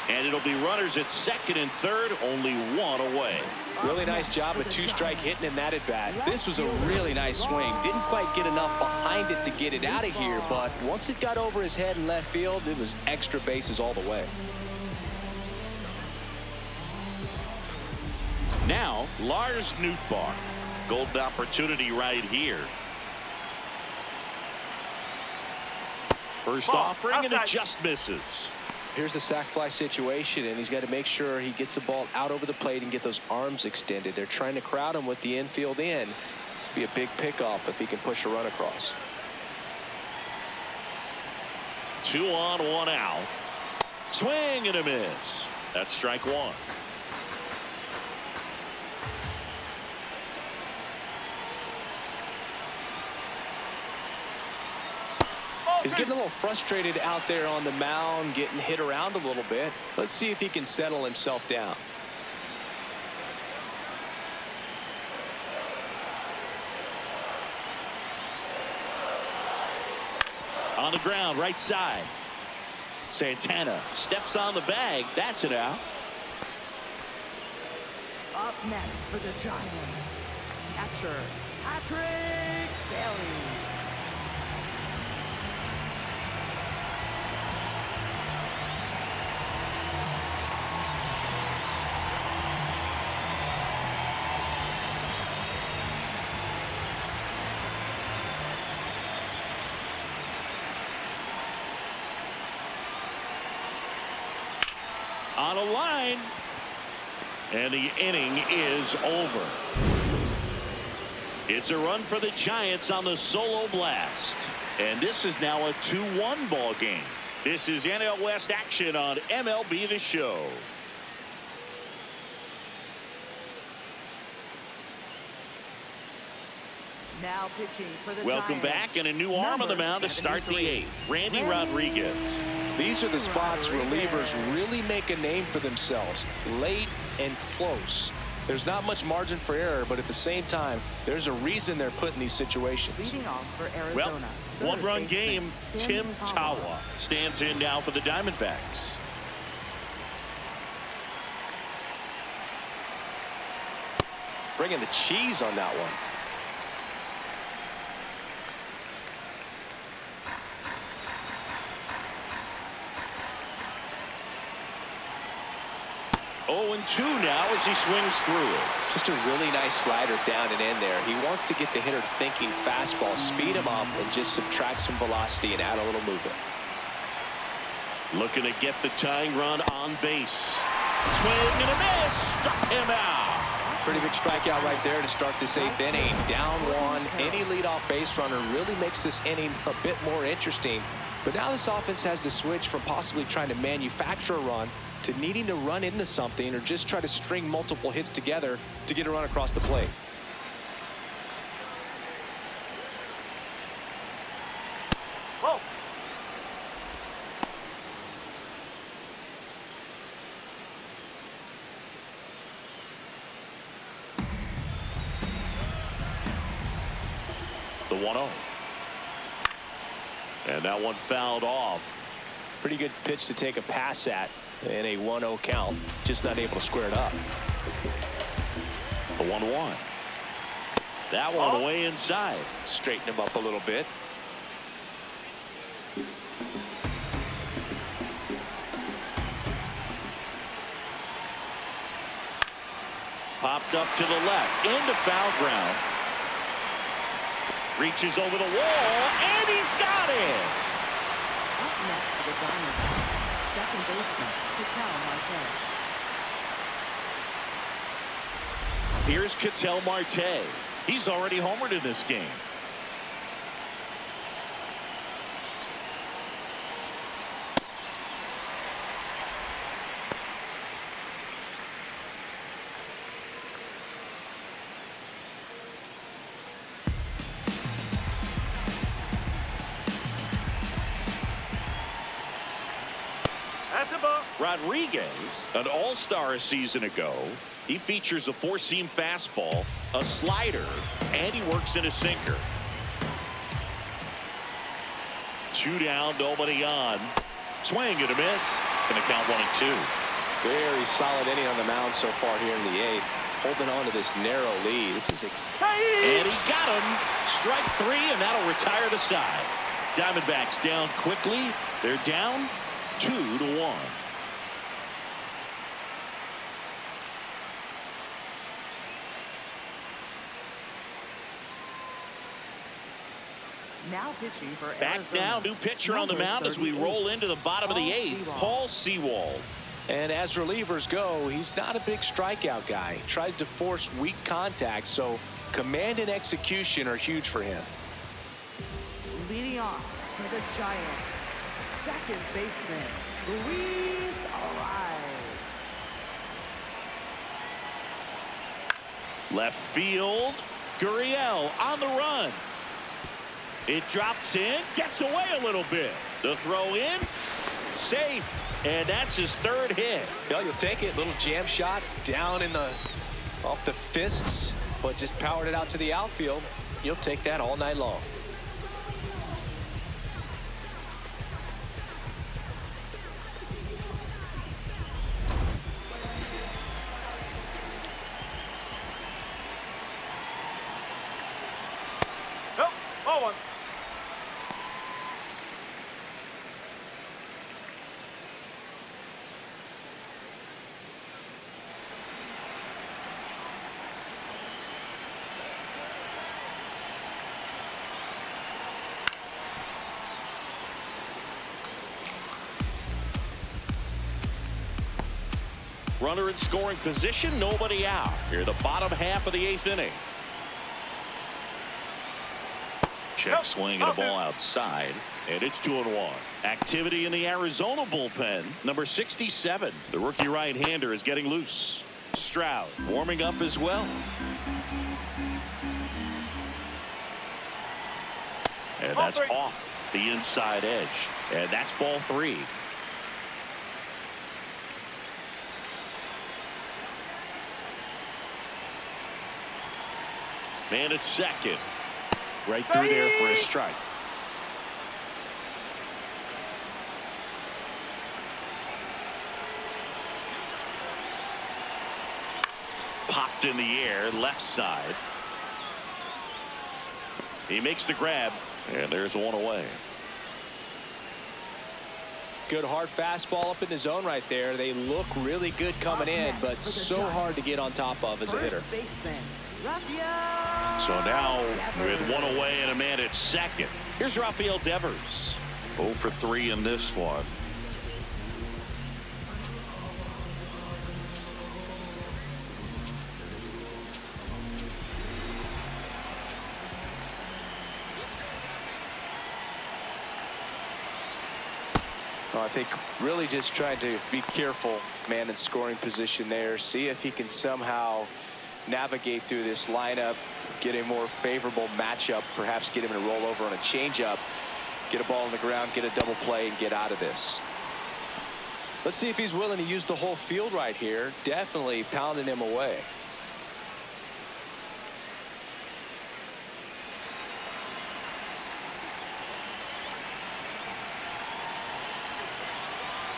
And it'll be runners at second and third, only one away. Really nice job of two-strike hitting in that at bat. This was a really nice swing. Didn't quite get enough behind it to get it out of here, but once it got over his head in left field, it was extra bases all the way. Now, Lars Nootbaar. Golden opportunity right here. First Ball, offering, and it outside. just misses. Here's the sac fly situation, and he's got to make sure he gets the ball out over the plate and get those arms extended. They're trying to crowd him with the infield in. This would be a big pickoff if he can push a run across. 2 on, 1 out. Swing and a miss. That's strike one. He's getting a little frustrated out there on the mound, getting hit around a little bit. Let's see if he can settle himself down. On the ground, right side. Santana steps on the bag. That's it out. Up next for the Giants, catcher Patrick Bailey. On a line. And the inning is over. It's a run for the Giants on the solo blast. And this is now a 2-1 ball game. This is NL West action on MLB The Show. Now pitching for the Welcome Giants, back, and a new arm on the mound to start the 8th. Randy Rodriguez. These are the spots relievers really make a name for themselves. Late and close. There's not much margin for error, but at the same time, there's a reason they're put in these situations. Leading off for Arizona. Well, one-run game. Tim Tawa stands in now for the Diamondbacks. Bringing the cheese on that one. 0-2 now as he swings through it. Just a really nice slider down and in there. He wants to get the hitter thinking fastball, speed him up, and just subtract some velocity and add a little movement. Looking to get the tying run on base. Swing and a miss. Struck him out. Pretty big strikeout right there to start this 8th inning. Down one. Any leadoff base runner really makes this inning a bit more interesting. But now this offense has to switch from possibly trying to manufacture a run to needing to run into something or just try to string multiple hits together to get a run across the plate. Whoa. The 1-0. And that one fouled off. Pretty good pitch to take a pass at in a 1-0 count. Just not able to square it up. The 1-1. That one way inside. Straighten him up a little bit. Popped up to the left. Into foul ground. Reaches over the wall. And he's got it. Up next for the Diamondbacks, second baseman Ketel Marte. Here's Ketel Marte. He's already homered in this game. That's a ball. Rodriguez, an all-star a season ago. He features a four-seam fastball, a slider, and he works in a sinker. 2 down, nobody on. Swing and a miss. Gonna count 1-2. Very solid inning on the mound so far here in the 8th. Holding on to this narrow lead. This is and he got him. Strike 3, and that'll retire the side. Diamondbacks down quickly. They're down 2-1. Now pitching for Back Arizona. now, new pitcher on the mound as we roll into the bottom of the 8th. Paul Sewald. And as relievers go, he's not a big strikeout guy. He tries to force weak contact, so command and execution are huge for him. Leading off for the Giants, second baseman Luis Ariz. Left field. Gurriel on the run. It drops in, gets away a little bit. The throw in, safe, and that's his 3rd hit. Yeah, you'll take it. Little jam shot down in the off the fists, but just powered it out to the outfield. You'll take that all night long. Runner in scoring position, nobody out. Here, the bottom half of the 8th inning. Check swing and a ball outside, and it's 2-1. Activity in the Arizona bullpen. Number 67, the rookie right-hander, is getting loose. Stroud warming up as well. And that's off the inside edge, and that's ball 3. Man at second. Right through there for a strike. Popped in the air, left side. He makes the grab, and there's one away. Good hard fastball up in the zone right there. They look really good coming in, but so hard to get on top of as a hitter. So now with one away and a man at second, here's Rafael Devers. 0 for 3 in this one. Well, I think really just trying to be careful, man, in scoring position there. See if he can somehow navigate through this lineup, get a more favorable matchup, perhaps get him in a rollover on a changeup, get a ball on the ground, get a double play, and get out of this. Let's see if he's willing to use the whole field right here. Definitely pounding him away.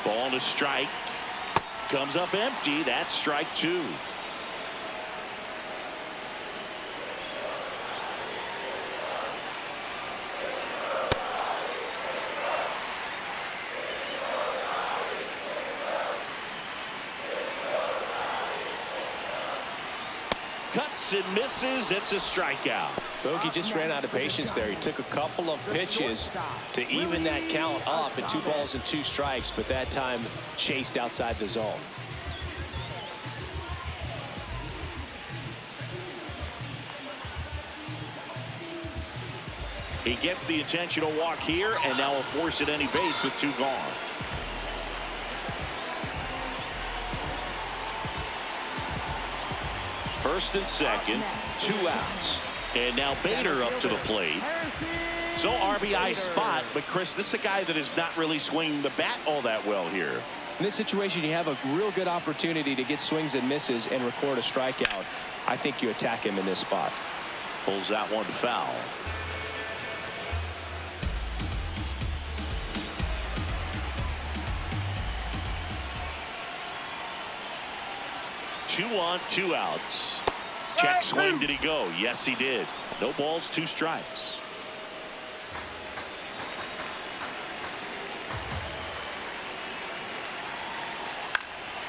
Ball to strike. Comes up empty. That's strike 2. Cuts and misses. It's a strikeout. Bogey just ran out of patience there. He took a couple of pitches to even that count up at 2 balls and 2 strikes, but that time chased outside the zone. He gets the intentional walk here, and now a force at any base with 2 gone. First and second, 2 outs. And now Bader up to the plate. So RBI spot, but Chris, this is a guy that is not really swinging the bat all that well here. In this situation, you have a real good opportunity to get swings and misses and record a strikeout. I think you attack him in this spot. Pulls that one foul. Two on, 2 outs. Check swing. Did he go? Yes, he did. No balls, 2 strikes.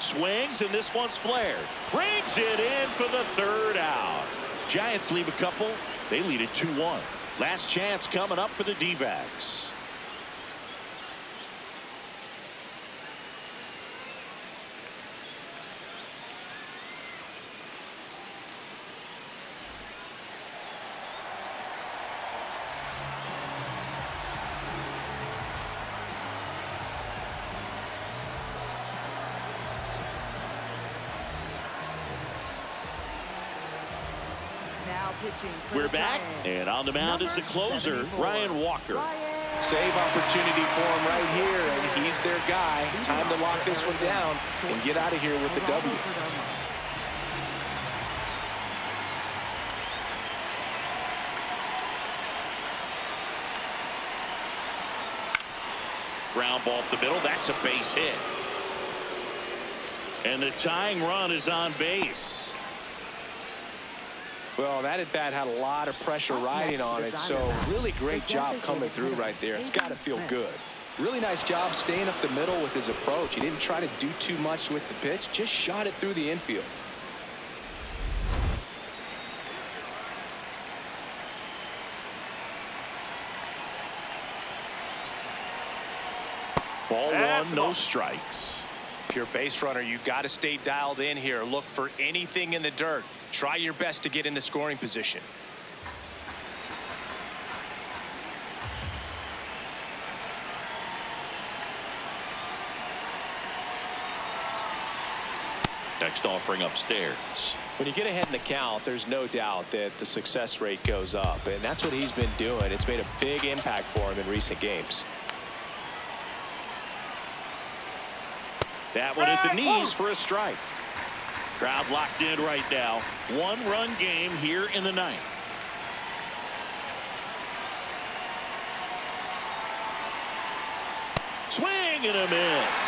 Swings, and this one's flared. Brings it in for the 3rd out. Giants leave a couple. They lead it 2-1. Last chance coming up for the D-backs. We're back, and on the mound is the closer, Ryan Walker. Save opportunity for him right here, and he's their guy. Time to lock this one down and get out of here with the W. Ground ball up the middle. That's a base hit. And the tying run is on base. Well, that at-bat had a lot of pressure riding on it, so really great job coming through right there. It's got to feel good. Really nice job staying up the middle with his approach. He didn't try to do too much with the pitch, just shot it through the infield. Ball 1, no strikes. If you're a base runner, you've got to stay dialed in here. Look for anything in the dirt. Try your best to get into scoring position. Next offering upstairs. When you get ahead in the count, there's no doubt that the success rate goes up, and that's what he's been doing. It's made a big impact for him in recent games. That one at the knees for a strike. Crowd locked in right now. One-run game here in the ninth. Swing and a miss.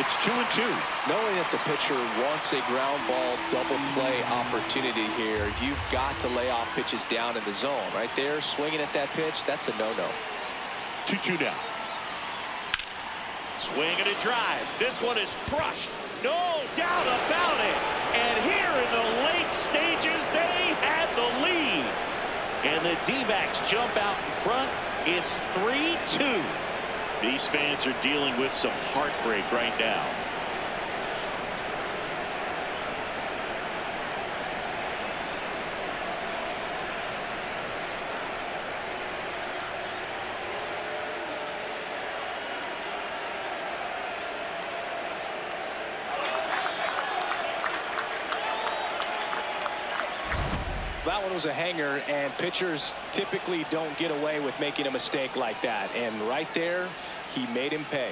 It's 2-2. Knowing that the pitcher wants a ground ball double play opportunity here, you've got to lay off pitches down in the zone. Right there, swinging at that pitch, that's a no-no. 2-2 now. Swing and a drive. This one is crushed. No doubt about it. And here in the late stages, they had the lead. And the D-backs jump out in front. It's 3-2. These fans are dealing with some heartbreak right now. That one was a hanger, and pitchers typically don't get away with making a mistake like that. And right there, he made him pay.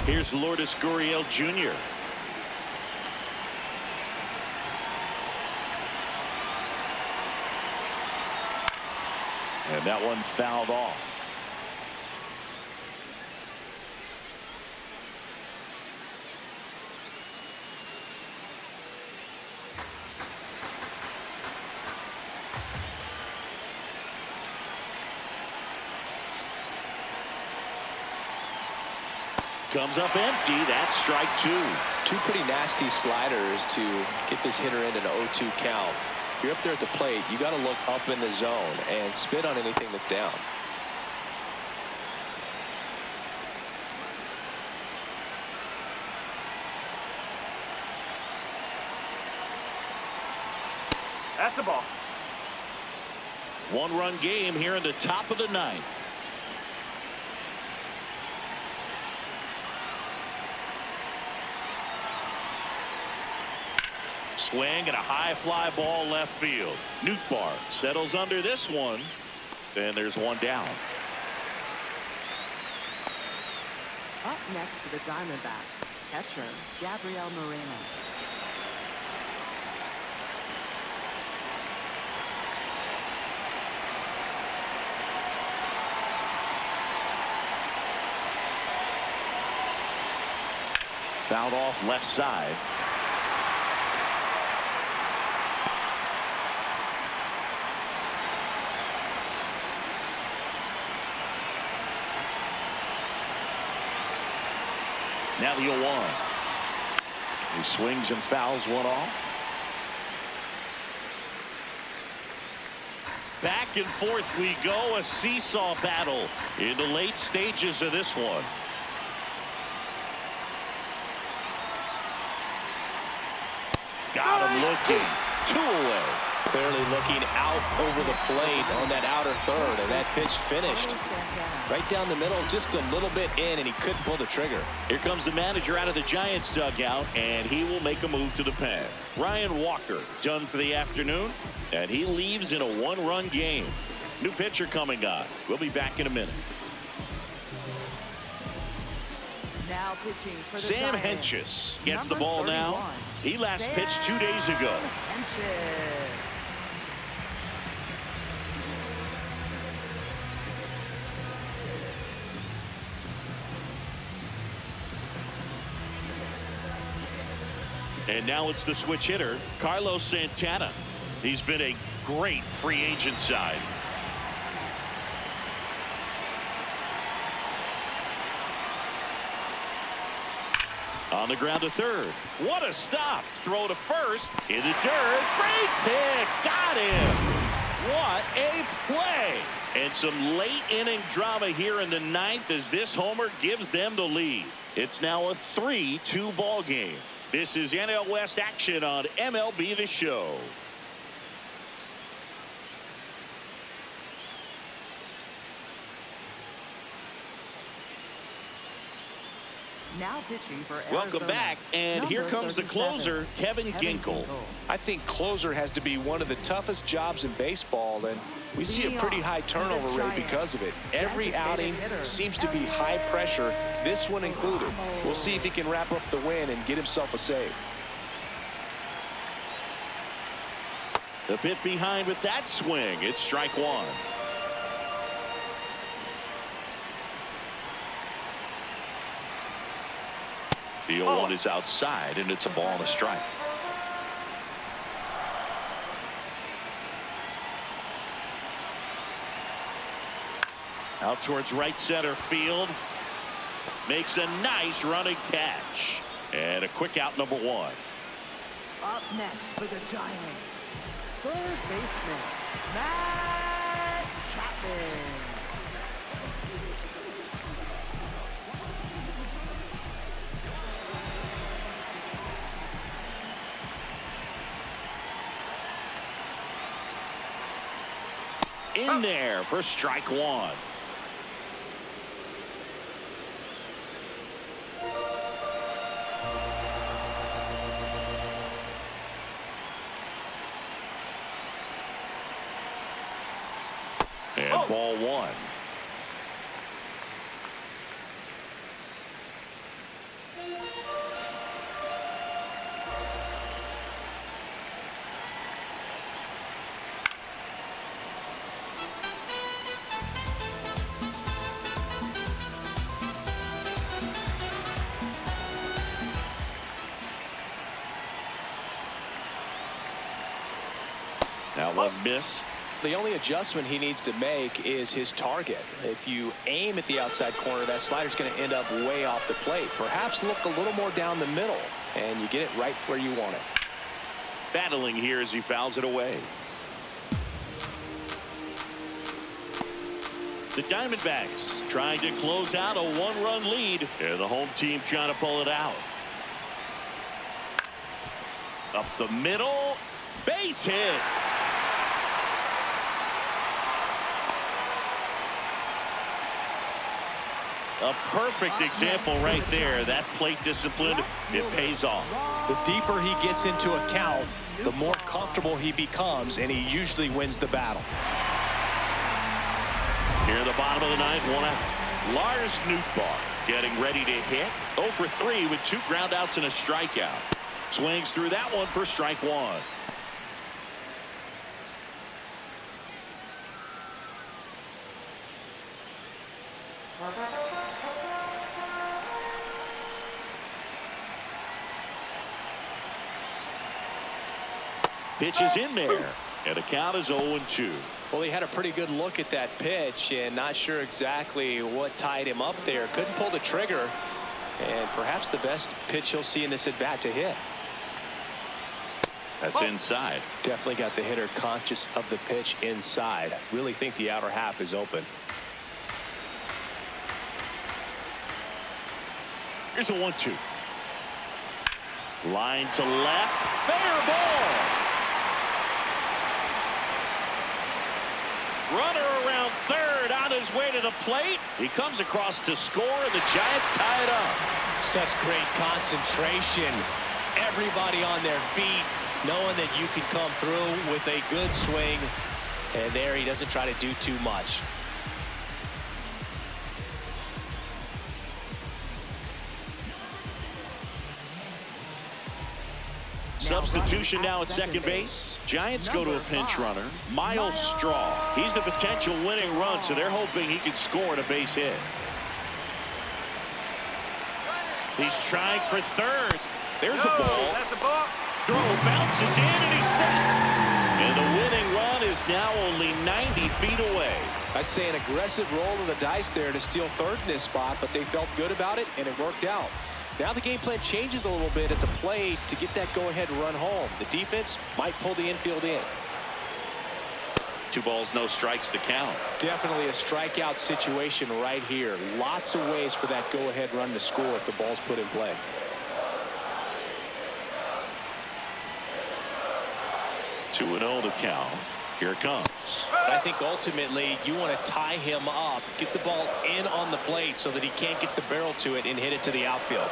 Here's Lourdes Gurriel Jr. And that one fouled off. Comes up empty. That's strike two. Two pretty nasty sliders to get this hitter into an 0-2 count. If you're up there at the plate, you got to look up in the zone and spit on anything that's down. That's the ball. One-run game here in the top of the ninth. Swing and a high fly ball left field. Nootbaar settles under this one. And there's one down. Up next for the Diamondbacks, catcher Gabriel Moreno. Fouled off left side. Now the 0-1. He swings and fouls one off. Back and forth we go. A seesaw battle in the late stages of this one. Got him looking. 2 away. Clearly looking out over the plate on that outer third, and that pitch finished right down the middle, just a little bit in, and he couldn't pull the trigger. Here comes the manager out of the Giants dugout, and he will make a move to the pen. Ryan Walker done for the afternoon, and he leaves in a one-run game. New pitcher coming on. We'll be back in a minute. Now pitching for the Sam Giants, Hentges gets the number ball 31. now. He last pitched 2 days ago. Hentges. And now it's the switch hitter, Carlos Santana. He's been a great free agent side. On the ground to third. What a stop. Throw to first. In the dirt. Great pick. Got him. What a And some late inning drama here in the ninth as this homer gives them the lead. It's now a 3-2 ball game. This is NL West action on MLB The Show. Now pitching for Welcome Arizona. back, and here comes the closer, Kevin Ginkel. I think closer has to be one of the toughest jobs in baseball, and we see a pretty high turnover rate because of it. Every outing seems to be high pressure, this one included. We'll see if he can wrap up the win and get himself a save. The bit behind with that swing. It's strike one. The 0-1 is outside, and it's a ball and a strike. Out towards right center field. Makes a nice running catch. And a quick out, number one. Up next for the Giants, third baseman, Matt Chapman. In there for strike one. And ball one. That one missed. The only adjustment he needs to make is his target. If you aim at the outside corner, that slider's going to end up way off the plate. Perhaps look a little more down the middle, and you get it right where you want it. Battling here as he fouls it away. The Diamondbacks trying to close out a one-run lead. And the home team trying to pull it out. Up the middle. Base hit. A perfect example right there. That plate discipline, it pays off. The deeper he gets into a count, the more comfortable he becomes, and he usually wins the battle. Here in the bottom of the ninth, one out. Lars Nootbaar getting ready to hit. 0 for 3 with 2 groundouts and a strikeout. Swings through that one for strike one. Pitch is in there, and the count is 0-2. Well, he had a pretty good look at that pitch and not sure exactly what tied him up there. Couldn't pull the trigger, and perhaps the best pitch he'll see in this at bat to hit. That's inside. Definitely got the hitter conscious of the pitch inside. Really think the outer half is open. Here's a 1-2. Line to left. Fair ball. Runner around third on his way to the plate. He comes across to score, and the Giants tie it up. Such great concentration. Everybody on their feet, knowing that you can come through with a good swing. And there he doesn't try to do too much. Substitution now at second base. Giants go to a pinch runner. Miles Straw. He's the potential winning run, so they're hoping he can score on a base hit. He's trying for third. There's a ball. That's a ball. Throw bounces in, and he's set. And the winning run is now only 90 feet away. I'd say an aggressive roll of the dice there to steal third in this spot, but they felt good about it, and it worked out. Now the game plan changes a little bit at the plate to get that go-ahead run home. The defense might pull the infield in. 2 balls, no strikes to count. Definitely a strikeout situation right here. Lots of ways for that go-ahead run to score if the ball's put in play. Two and 0 to count. Here it comes. I think ultimately you want to tie him up, get the ball in on the plate so that he can't get the barrel to it and hit it to the outfield.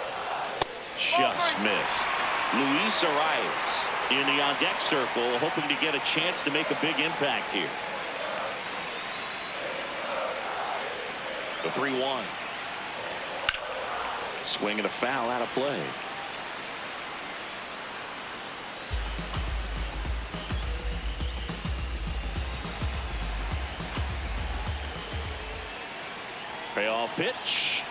Just missed. Luis Arias in the on-deck circle, hoping to get a chance to make a big impact here. The 3-1. Swing and a foul out of play. Payoff pitch.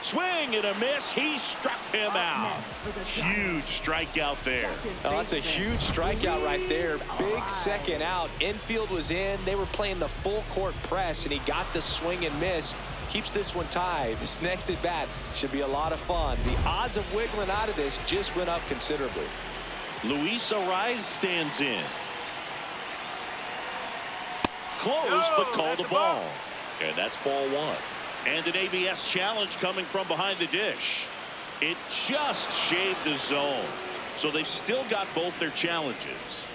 Swing and a miss. He struck him out. Huge strikeout there. Oh, that's a huge strikeout right there. Big second out. Infield was in. They were playing the full court press, and he got the swing and miss. Keeps this one tied. This next at bat should be a lot of fun. The odds of wiggling out of this just went up considerably. Luis Arias stands in. Close, but called a ball. And that's ball 1. And an ABS challenge coming from behind the dish. It just shaved the zone. So they've still got both their challenges.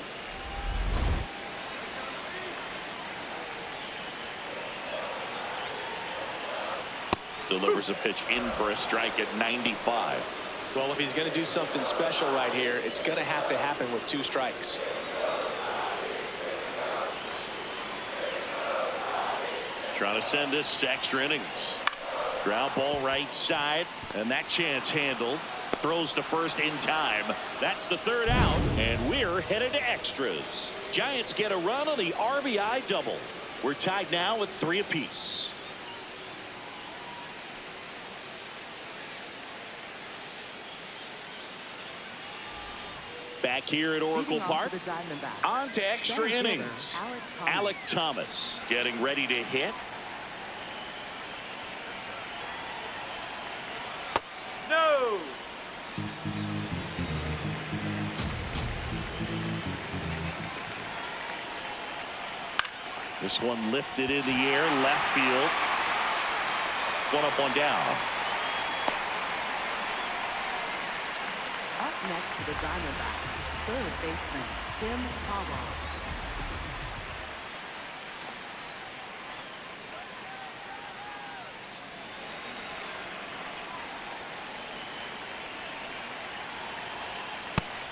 Delivers a pitch in for a strike at 95. Well, if he's going to do something special right here, it's going to have to happen with 2 strikes. Trying to send this to extra innings. Ground ball right side, and that chance handled. Throws to first in time. That's the 3rd out, and we're headed to extras. Giants get a run on the RBI double. We're tied now with 3 apiece. Back here at Oracle Park, on to extra innings. Alec Thomas getting ready to hit. No. This one lifted in the air, left field. 1 up, 1 down. Up next for the Diamondbacks, 3rd baseman Tim Howell.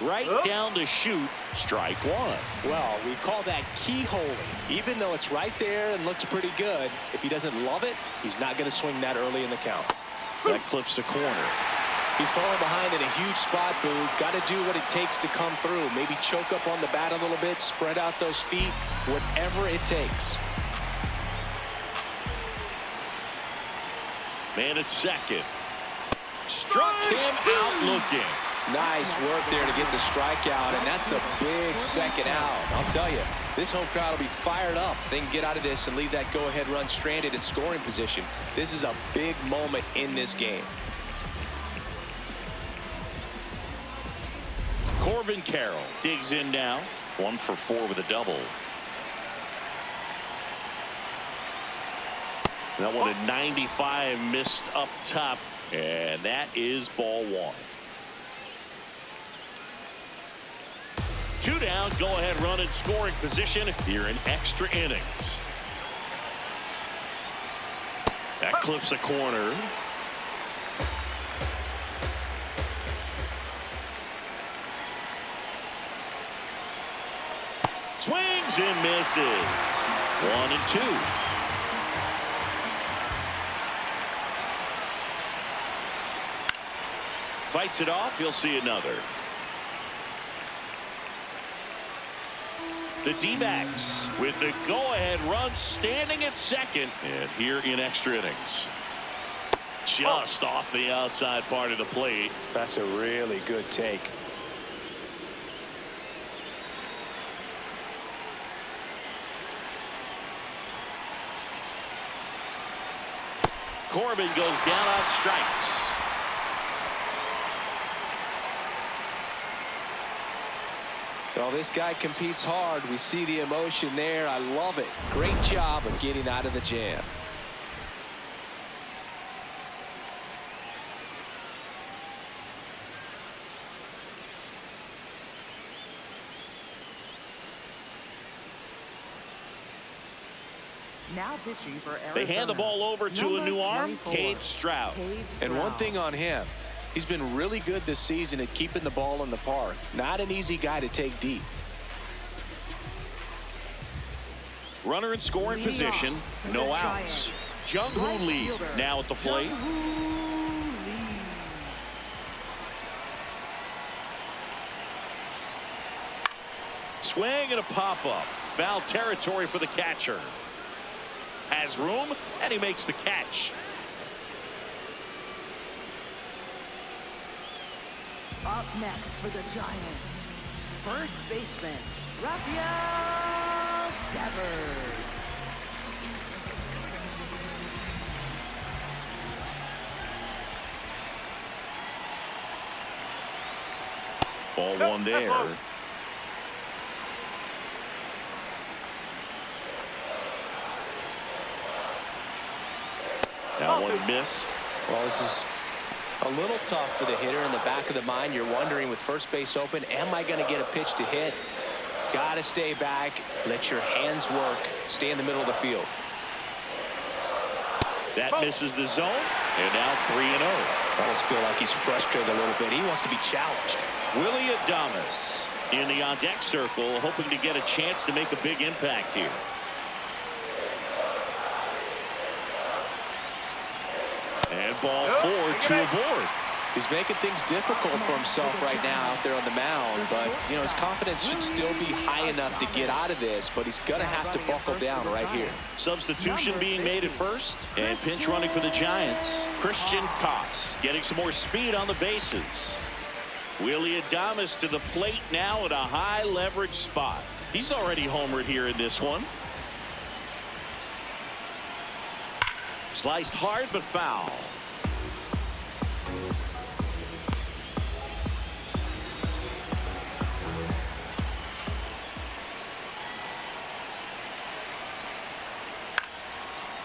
Right down to shoot. Strike 1. Well, we call that keyholing. Even though it's right there and looks pretty good, if he doesn't love it, he's not going to swing that early in the count. That clips the corner. He's falling behind in a huge spot, Boo. Got to do what it takes to come through. Maybe choke up on the bat a little bit, spread out those feet, whatever it takes. Man at second. Struck him out looking. Nice work there to get the strikeout, and that's a big second out. I'll tell you, this home crowd will be fired up. They can get out of this and leave that go-ahead run stranded in scoring position. This is a big moment in this game. Corbin Carroll digs in now. 1 for 4 with a double. That one at 95, missed up top, and that is ball 1. 2 down, go ahead run in scoring position here in extra innings. That clips a corner. Swings and misses. 1 and 2. Fights it off. You'll see another. The D-backs with the go-ahead run standing at second, and here in extra innings. Just off the outside part of the plate. That's a really good take. Corbin goes down on strikes. Well, this guy competes hard. We see the emotion there. I love it. Great job of getting out of the jam. Now pitching for Arizona. They hand the ball over to a new arm, 24, Cade Stroud. And one thing on him, he's been really good this season at keeping the ball in the park. Not an easy guy to take deep. Runner in scoring position, no outs. Jung-Hoo Lee now at the plate. Swing and a pop-up. Foul territory for the catcher. Has room, and he makes the catch. Up next for the Giants, first baseman, Rafael Devers. Ball one there. That one missed. Well, this is a little tough for the hitter. In the back of the mind, you're wondering with first base open, am I going to get a pitch to hit? Got to stay back, let your hands work, stay in the middle of the field. That misses the zone, and now 3-0. I almost feel like he's frustrated a little bit. He wants to be challenged. Willie Adames in the on-deck circle, hoping to get a chance to make a big impact here. And ball 4, 2 aboard. He's making things difficult for himself right now out there on the mound, but you know his confidence should still be high enough to get out of this, but he's gonna have to buckle down right here. Substitution being made at first, and pinch running for the Giants. Christian Koss getting some more speed on the bases. Willie Adames to the plate now at a high leverage spot. He's already homered here in this one. Sliced hard but foul.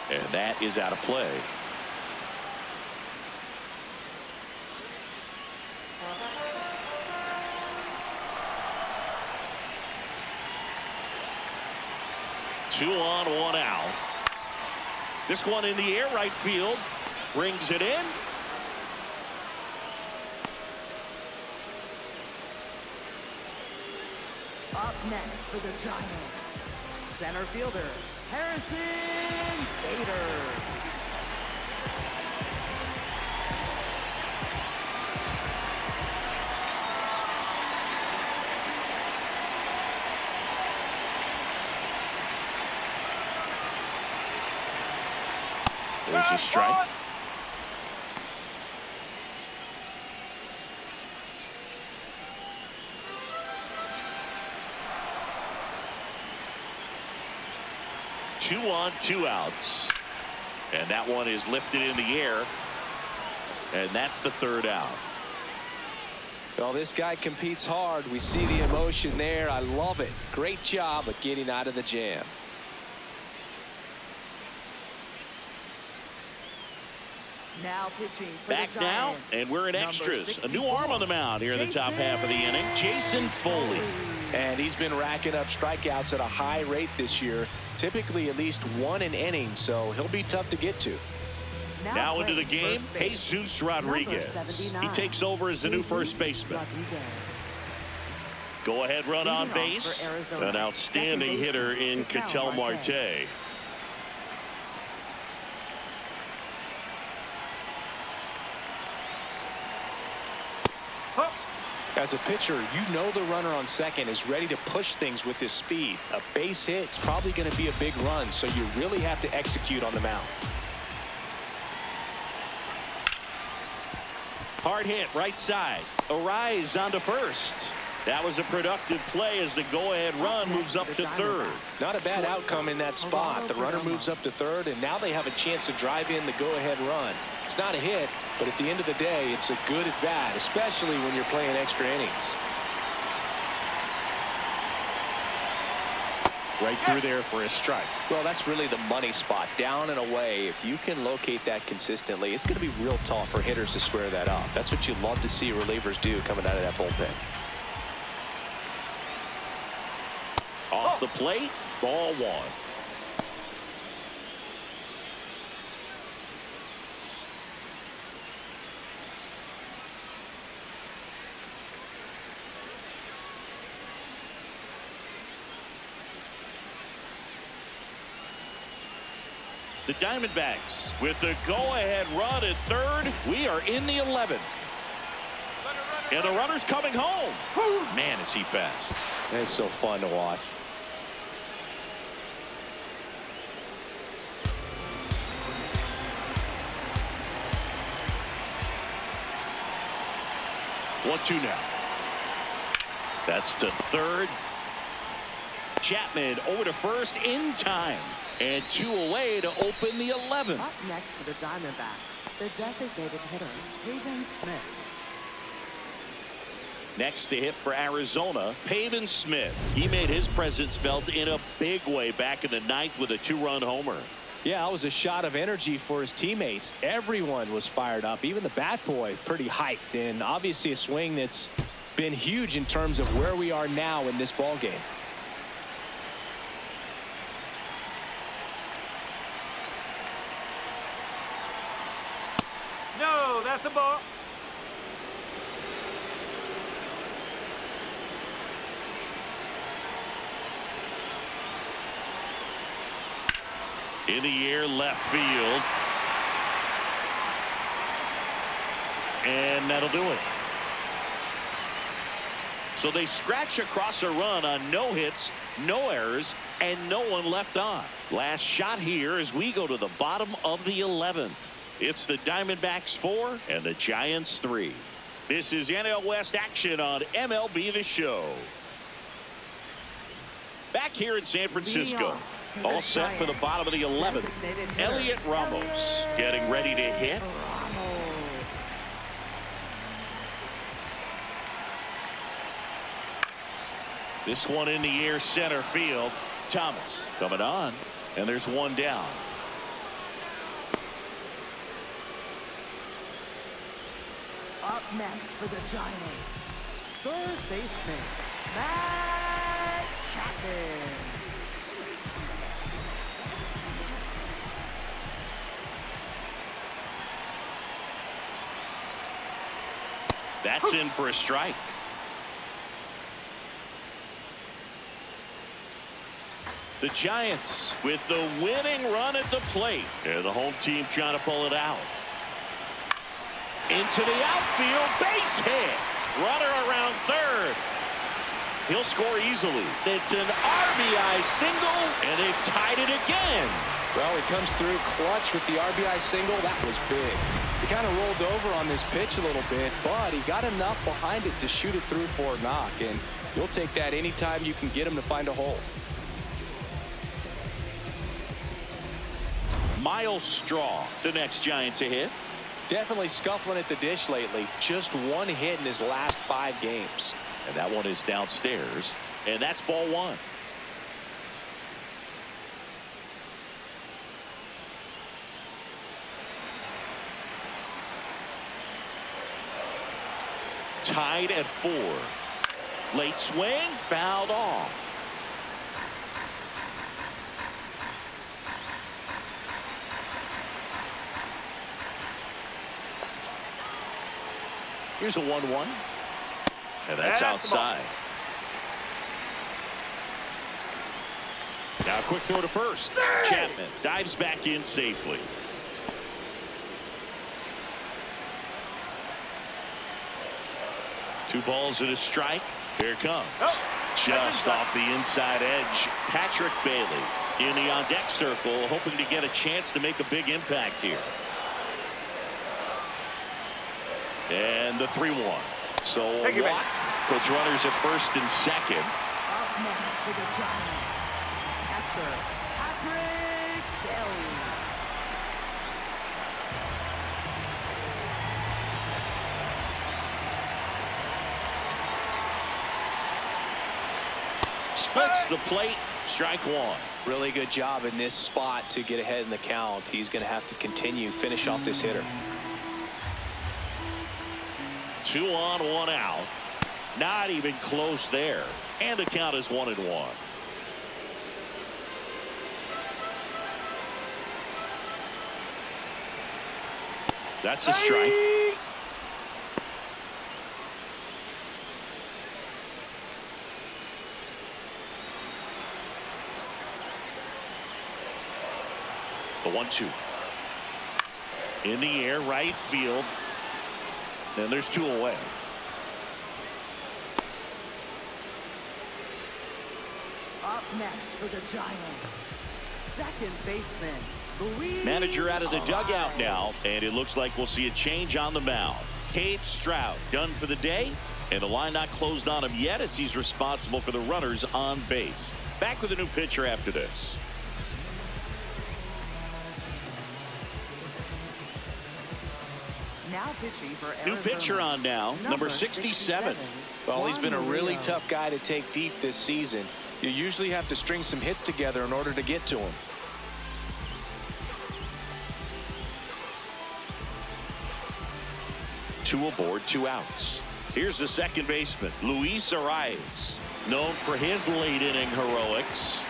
And that is out of play. Two on, one out. This one in the air, right field. Brings it in. Up next for the Giants, center fielder, Harrison Bader. There's a strike. Two on, two outs. And that one is lifted in the air. And that's the third out. Well, this guy competes hard. We see the emotion there. I love it. Great job of getting out of the jam. Now pitching for Back the now, Giants, and we're in number extras. A new 64, arm on the mound here in the top half of the inning. Jason Foley. And he's been racking up strikeouts at a high rate this year, typically at least one an inning, so he'll be tough to get to. Now into the game, Jesus Rodriguez. He takes over as the new first baseman. Go ahead run on base. An outstanding hitter in Ketel Marte. As a pitcher, you know the runner on second is ready to push things with his speed. A base hit's probably going to be a big run, so you really have to execute on the mound. Hard hit right side. Arise onto first. That was a productive play as the go-ahead run moves up to third. Not a bad outcome in that spot. The runner moves up to third, and now they have a chance to drive in the go-ahead run. It's not a hit, but at the end of the day, it's a good at bat, especially when you're playing extra innings. right through there for a strike. Well, that's really the money spot. Down and away. If you can locate that consistently, it's going to be real tough for hitters to square that up. That's what you love to see relievers do coming out of that bullpen. Off the plate, ball one. The Diamondbacks with the go-ahead run at third. We are in the 11th. And the runner's coming home. Man, is he fast. It's so fun to watch. One, two now. That's to third. Chapman over to first in time. And 2 away to open the 11th. Up next for the Diamondbacks, the designated hitter, Pavin Smith. Next to hit for Arizona, Pavin Smith. He made his presence felt in a big way back in the 9th with a 2-run homer. Yeah, it was a shot of energy for his teammates. Everyone was fired up, even the bat boy pretty hyped, and obviously a swing that's been huge in terms of where we are now in this ball game. No, that's a ball. In the air, left field. And that'll do it. So they scratch across a run on no hits, no errors, and no one left on. Last shot here as we go to the bottom of the 11th. It's the Diamondbacks 4 and the Giants 3. This is NL West action on MLB The Show. Back here in San Francisco. All set for the bottom of the 11th. Elliot Ramos getting ready to hit. This one in the air, center field. Thomas coming on, and there's one down. Up next for the Giants, third baseman, Matt Chapman. That's in for a strike. The Giants with the winning run at the plate. And the home team trying to pull it out. Into the outfield, base hit. Runner around third. He'll score easily. It's an RBI single, and they've tied it again. Well, he comes through clutch with the RBI single. That was big. He kind of rolled over on this pitch a little bit, but he got enough behind it to shoot it through for a knock, and you'll take that anytime you can get him to find a hole. Miles Straw, the next Giant to hit. Definitely scuffling at the dish lately. Just one hit in his last 5 games. And that one is downstairs, and that's ball one. Tied at 4. Late swing, fouled off. Here's a 1-1. And that's outside. Now a quick throw to first. Chapman dives back in safely. Two balls and a strike. Here it comes. Just off the inside edge. Patrick Bailey in the on-deck circle, hoping to get a chance to make a big impact here. And the 3-1. So a walk puts runners at first and second. Up next for the Giants, catcher, Patrick Bailey. Splits the plate Strike one. Really good job in this spot to get ahead in the count. He's going to have to finish off this hitter. 2 on, 1 out. Not even close there. And the count is 1-1. That's a strike. The 1-2. In the air, right field. And there's 2 away. Up next for the Giants, second baseman, Luis. Manager out of the dugout now, and it looks like we'll see a change on the mound. Cade Stroud done for the day, and the line not closed on him yet as he's responsible for the runners on base. Back with a new pitcher after this. Now pitching for New Arizona, pitcher on now, number 67. Well, he's been a really tough guy to take deep this season. You usually have to string some hits together in order to get to him. Two aboard, 2 outs. Here's the second baseman, Luis Arias, known for his late inning heroics.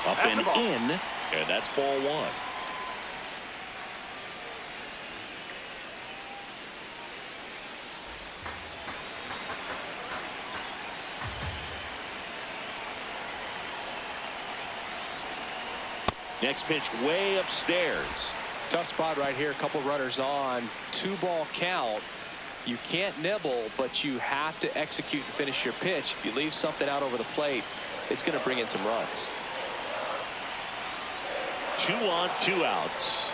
Up and in, and that's ball 1. Next pitch way upstairs. Tough spot right here. A couple runners on. 2-ball count. You can't nibble, but you have to execute and finish your pitch. If you leave something out over the plate, it's going to bring in some runs. 2 on, 2 outs.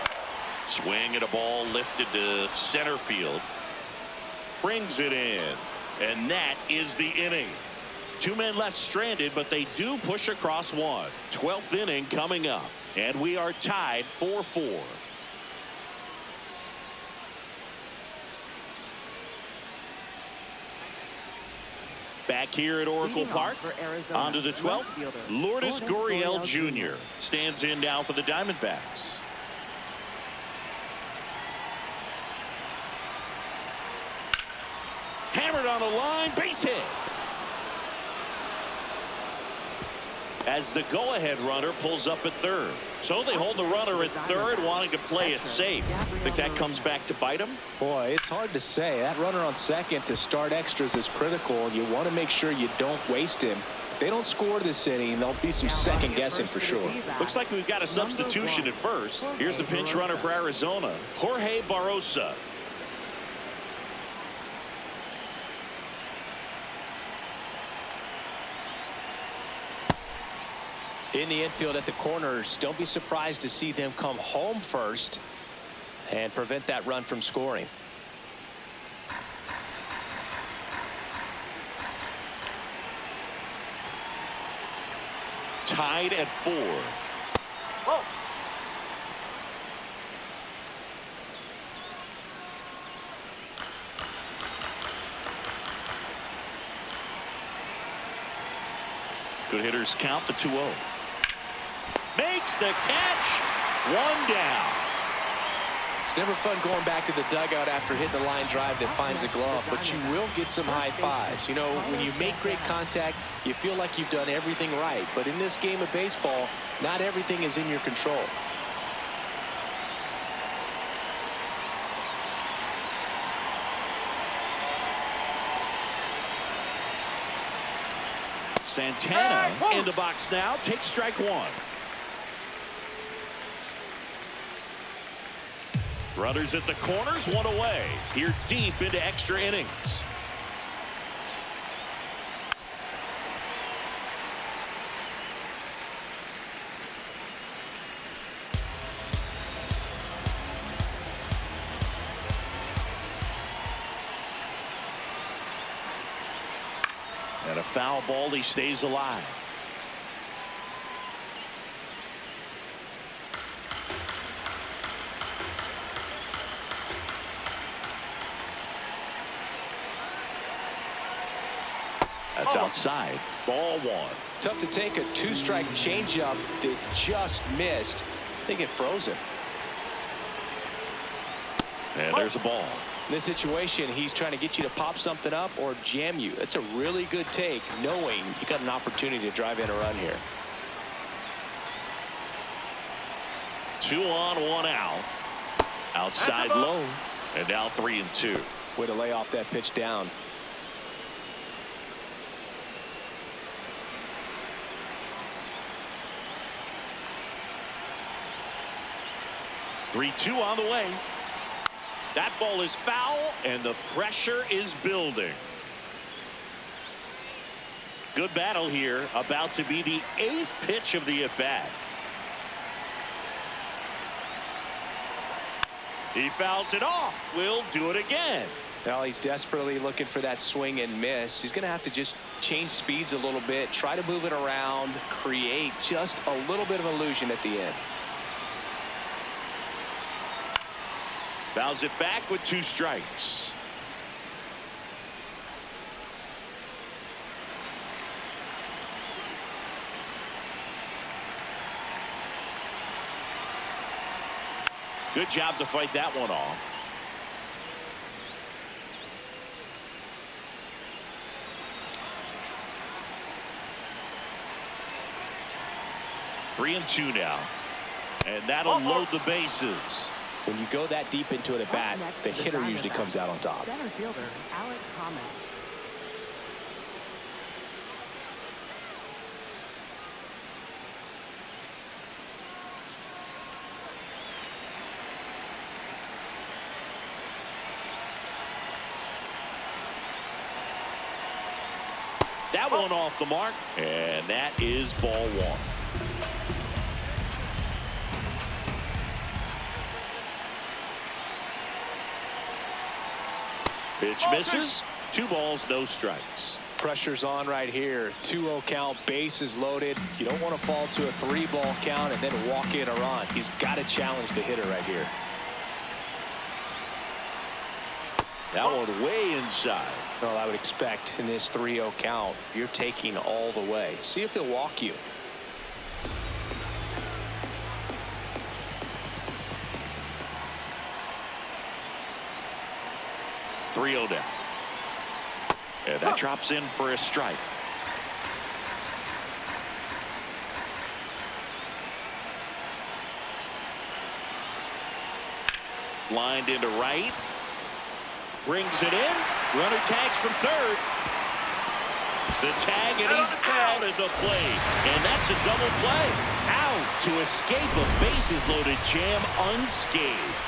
Swing at a ball lifted to center field. Brings it in. And that is the inning. 2 men left stranded, but they do push across 1. 12th inning coming up. And we are tied 4-4. Back here at Oracle Park, on to the 12th, Lourdes Gurriel Jr. stands in now for the Diamondbacks. Hammered on the line, base hit. As the go-ahead runner pulls up at third. So they hold the runner at third, wanting to play it safe. Think that comes back to bite them? Boy, it's hard to say. That runner on second to start extras is critical. You want to make sure you don't waste him. If they don't score this inning, there'll be some second guessing for sure. Looks like we've got a substitution at first. Here's the pinch runner for Arizona, Jorge Barrosa. In the infield at the corners, don't be surprised to see them come home first and prevent that run from scoring. Tied at 4. Whoa. Good hitters count the 2-0. Makes the catch. 1 down. It's never fun going back to the dugout after hitting a line drive that finds a glove, but you will get some high fives. You know, when you make great contact, you feel like you've done everything right. But in this game of baseball, not everything is in your control. Santana in the box now, takes strike 1. Runners at the corners, 1 away. Here deep into extra innings. And a foul ball, he stays alive. That's outside. Ball one. Tough to take a two-strike changeup that just missed. They get frozen. And there's a ball. In this situation, he's trying to get you to pop something up or jam you. That's a really good take, knowing you got an opportunity to drive in a run here. 2 on, 1 out. Outside low. And now 3-2. Way to lay off that pitch down. Three, 2 on the way. That ball is foul, and the pressure is building. Good battle here. About to be the 8th pitch of the at-bat. He fouls it off. We'll do it again. Well, he's desperately looking for that swing and miss. He's going to have to just change speeds a little bit, try to move it around, create just a little bit of illusion at the end. Fouls it back with 2 strikes. Good job to fight that one off. Three and 2 now. And that'll load the bases. When you go that deep into it at bat, the hitter usually comes out on top. Center fielder, Alec Thomas. That one off the mark, and that is ball 1. Pitch misses. 2 balls, no strikes. Pressure's on right here. 2-0 count, bases loaded. You don't want to fall to a 3-ball count and then walk in a run. He's got to challenge the hitter right here. That one way inside. Well, I would expect in this 3-0 count, you're taking all the way. See if he'll walk you. Down. And that drops in for a strike. Lined into right. Brings it in. Runner tags from third. The tag, and he's out at the plate. And that's a double play. Out to escape a bases-loaded jam unscathed.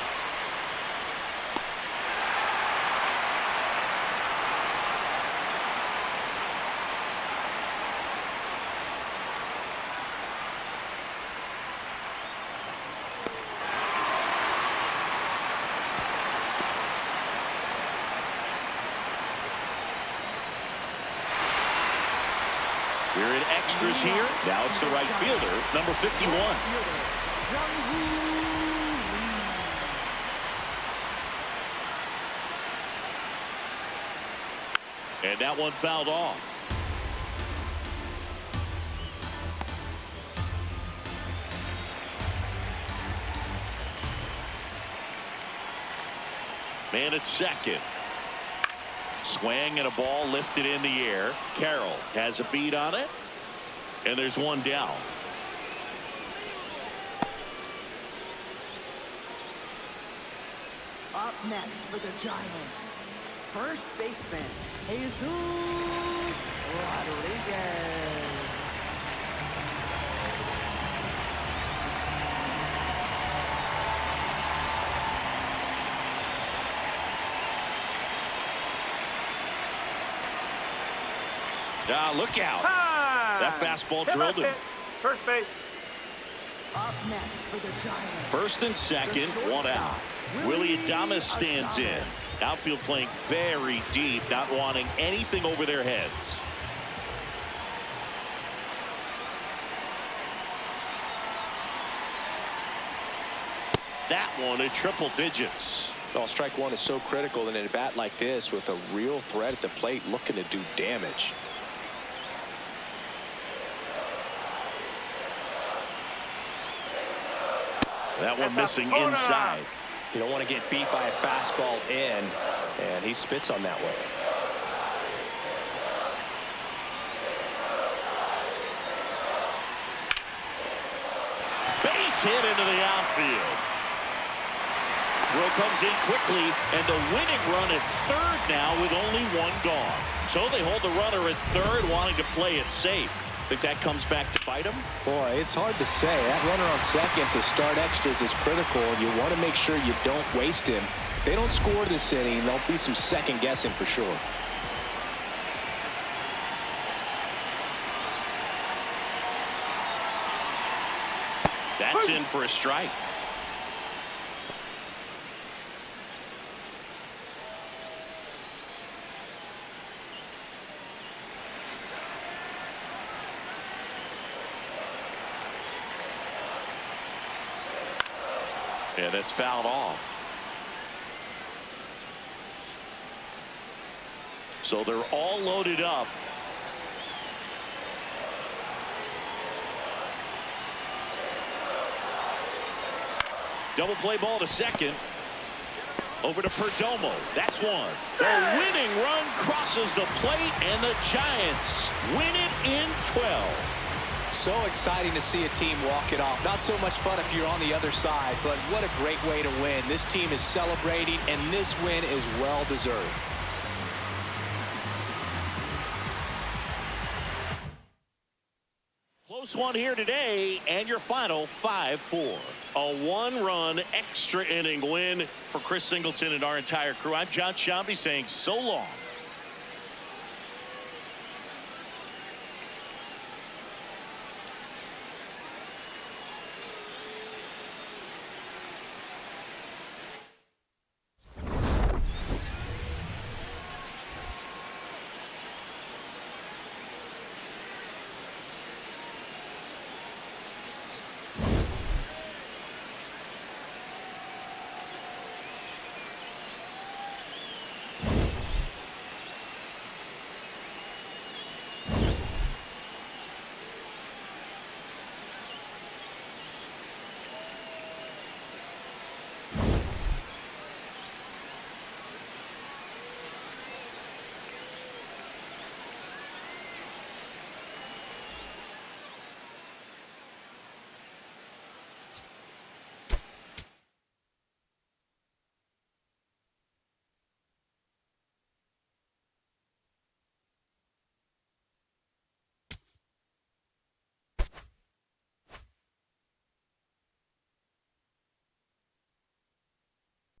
We're in extras here. Now it's the right fielder, number 51. And that one fouled off. Man at second. Swing and a ball lifted in the air. Carroll has a beat on it. And there's one down. Up next for the Giants, first baseman, Jesus Rodriguez. Look out. That fastball drilled him. First base. Up next for the Giants. First and second, 1 out. Willie Adames stands in. Outfield playing very deep, not wanting anything over their heads. That one at triple digits. Well, strike one is so critical in a bat like this with a real threat at the plate looking to do damage. That one missing inside. You don't want to get beat by a fastball in, and he spits on that one. Base hit into the outfield. Throw comes in quickly, and the winning run at third now with only one gone. So they hold the runner at third, wanting to play it safe. Think that comes back to bite him? Boy, it's hard to say. That runner on second to start extras is critical, and you want to make sure you don't waste him. If they don't score this inning, there'll be some second guessing for sure. That's in for a strike. And it's fouled off. So they're all loaded up. Double play ball to second. Over to Perdomo. That's one. The winning run crosses the plate, and the Giants win it in 12. So exciting to see a team walk it off. Not so much fun if you're on the other side, but what a great way to win. This team is celebrating, and this win is well deserved. Close one here today, and your final 5-4. A one-run extra inning win for Chris Singleton and our entire crew. I'm John Shambi saying so long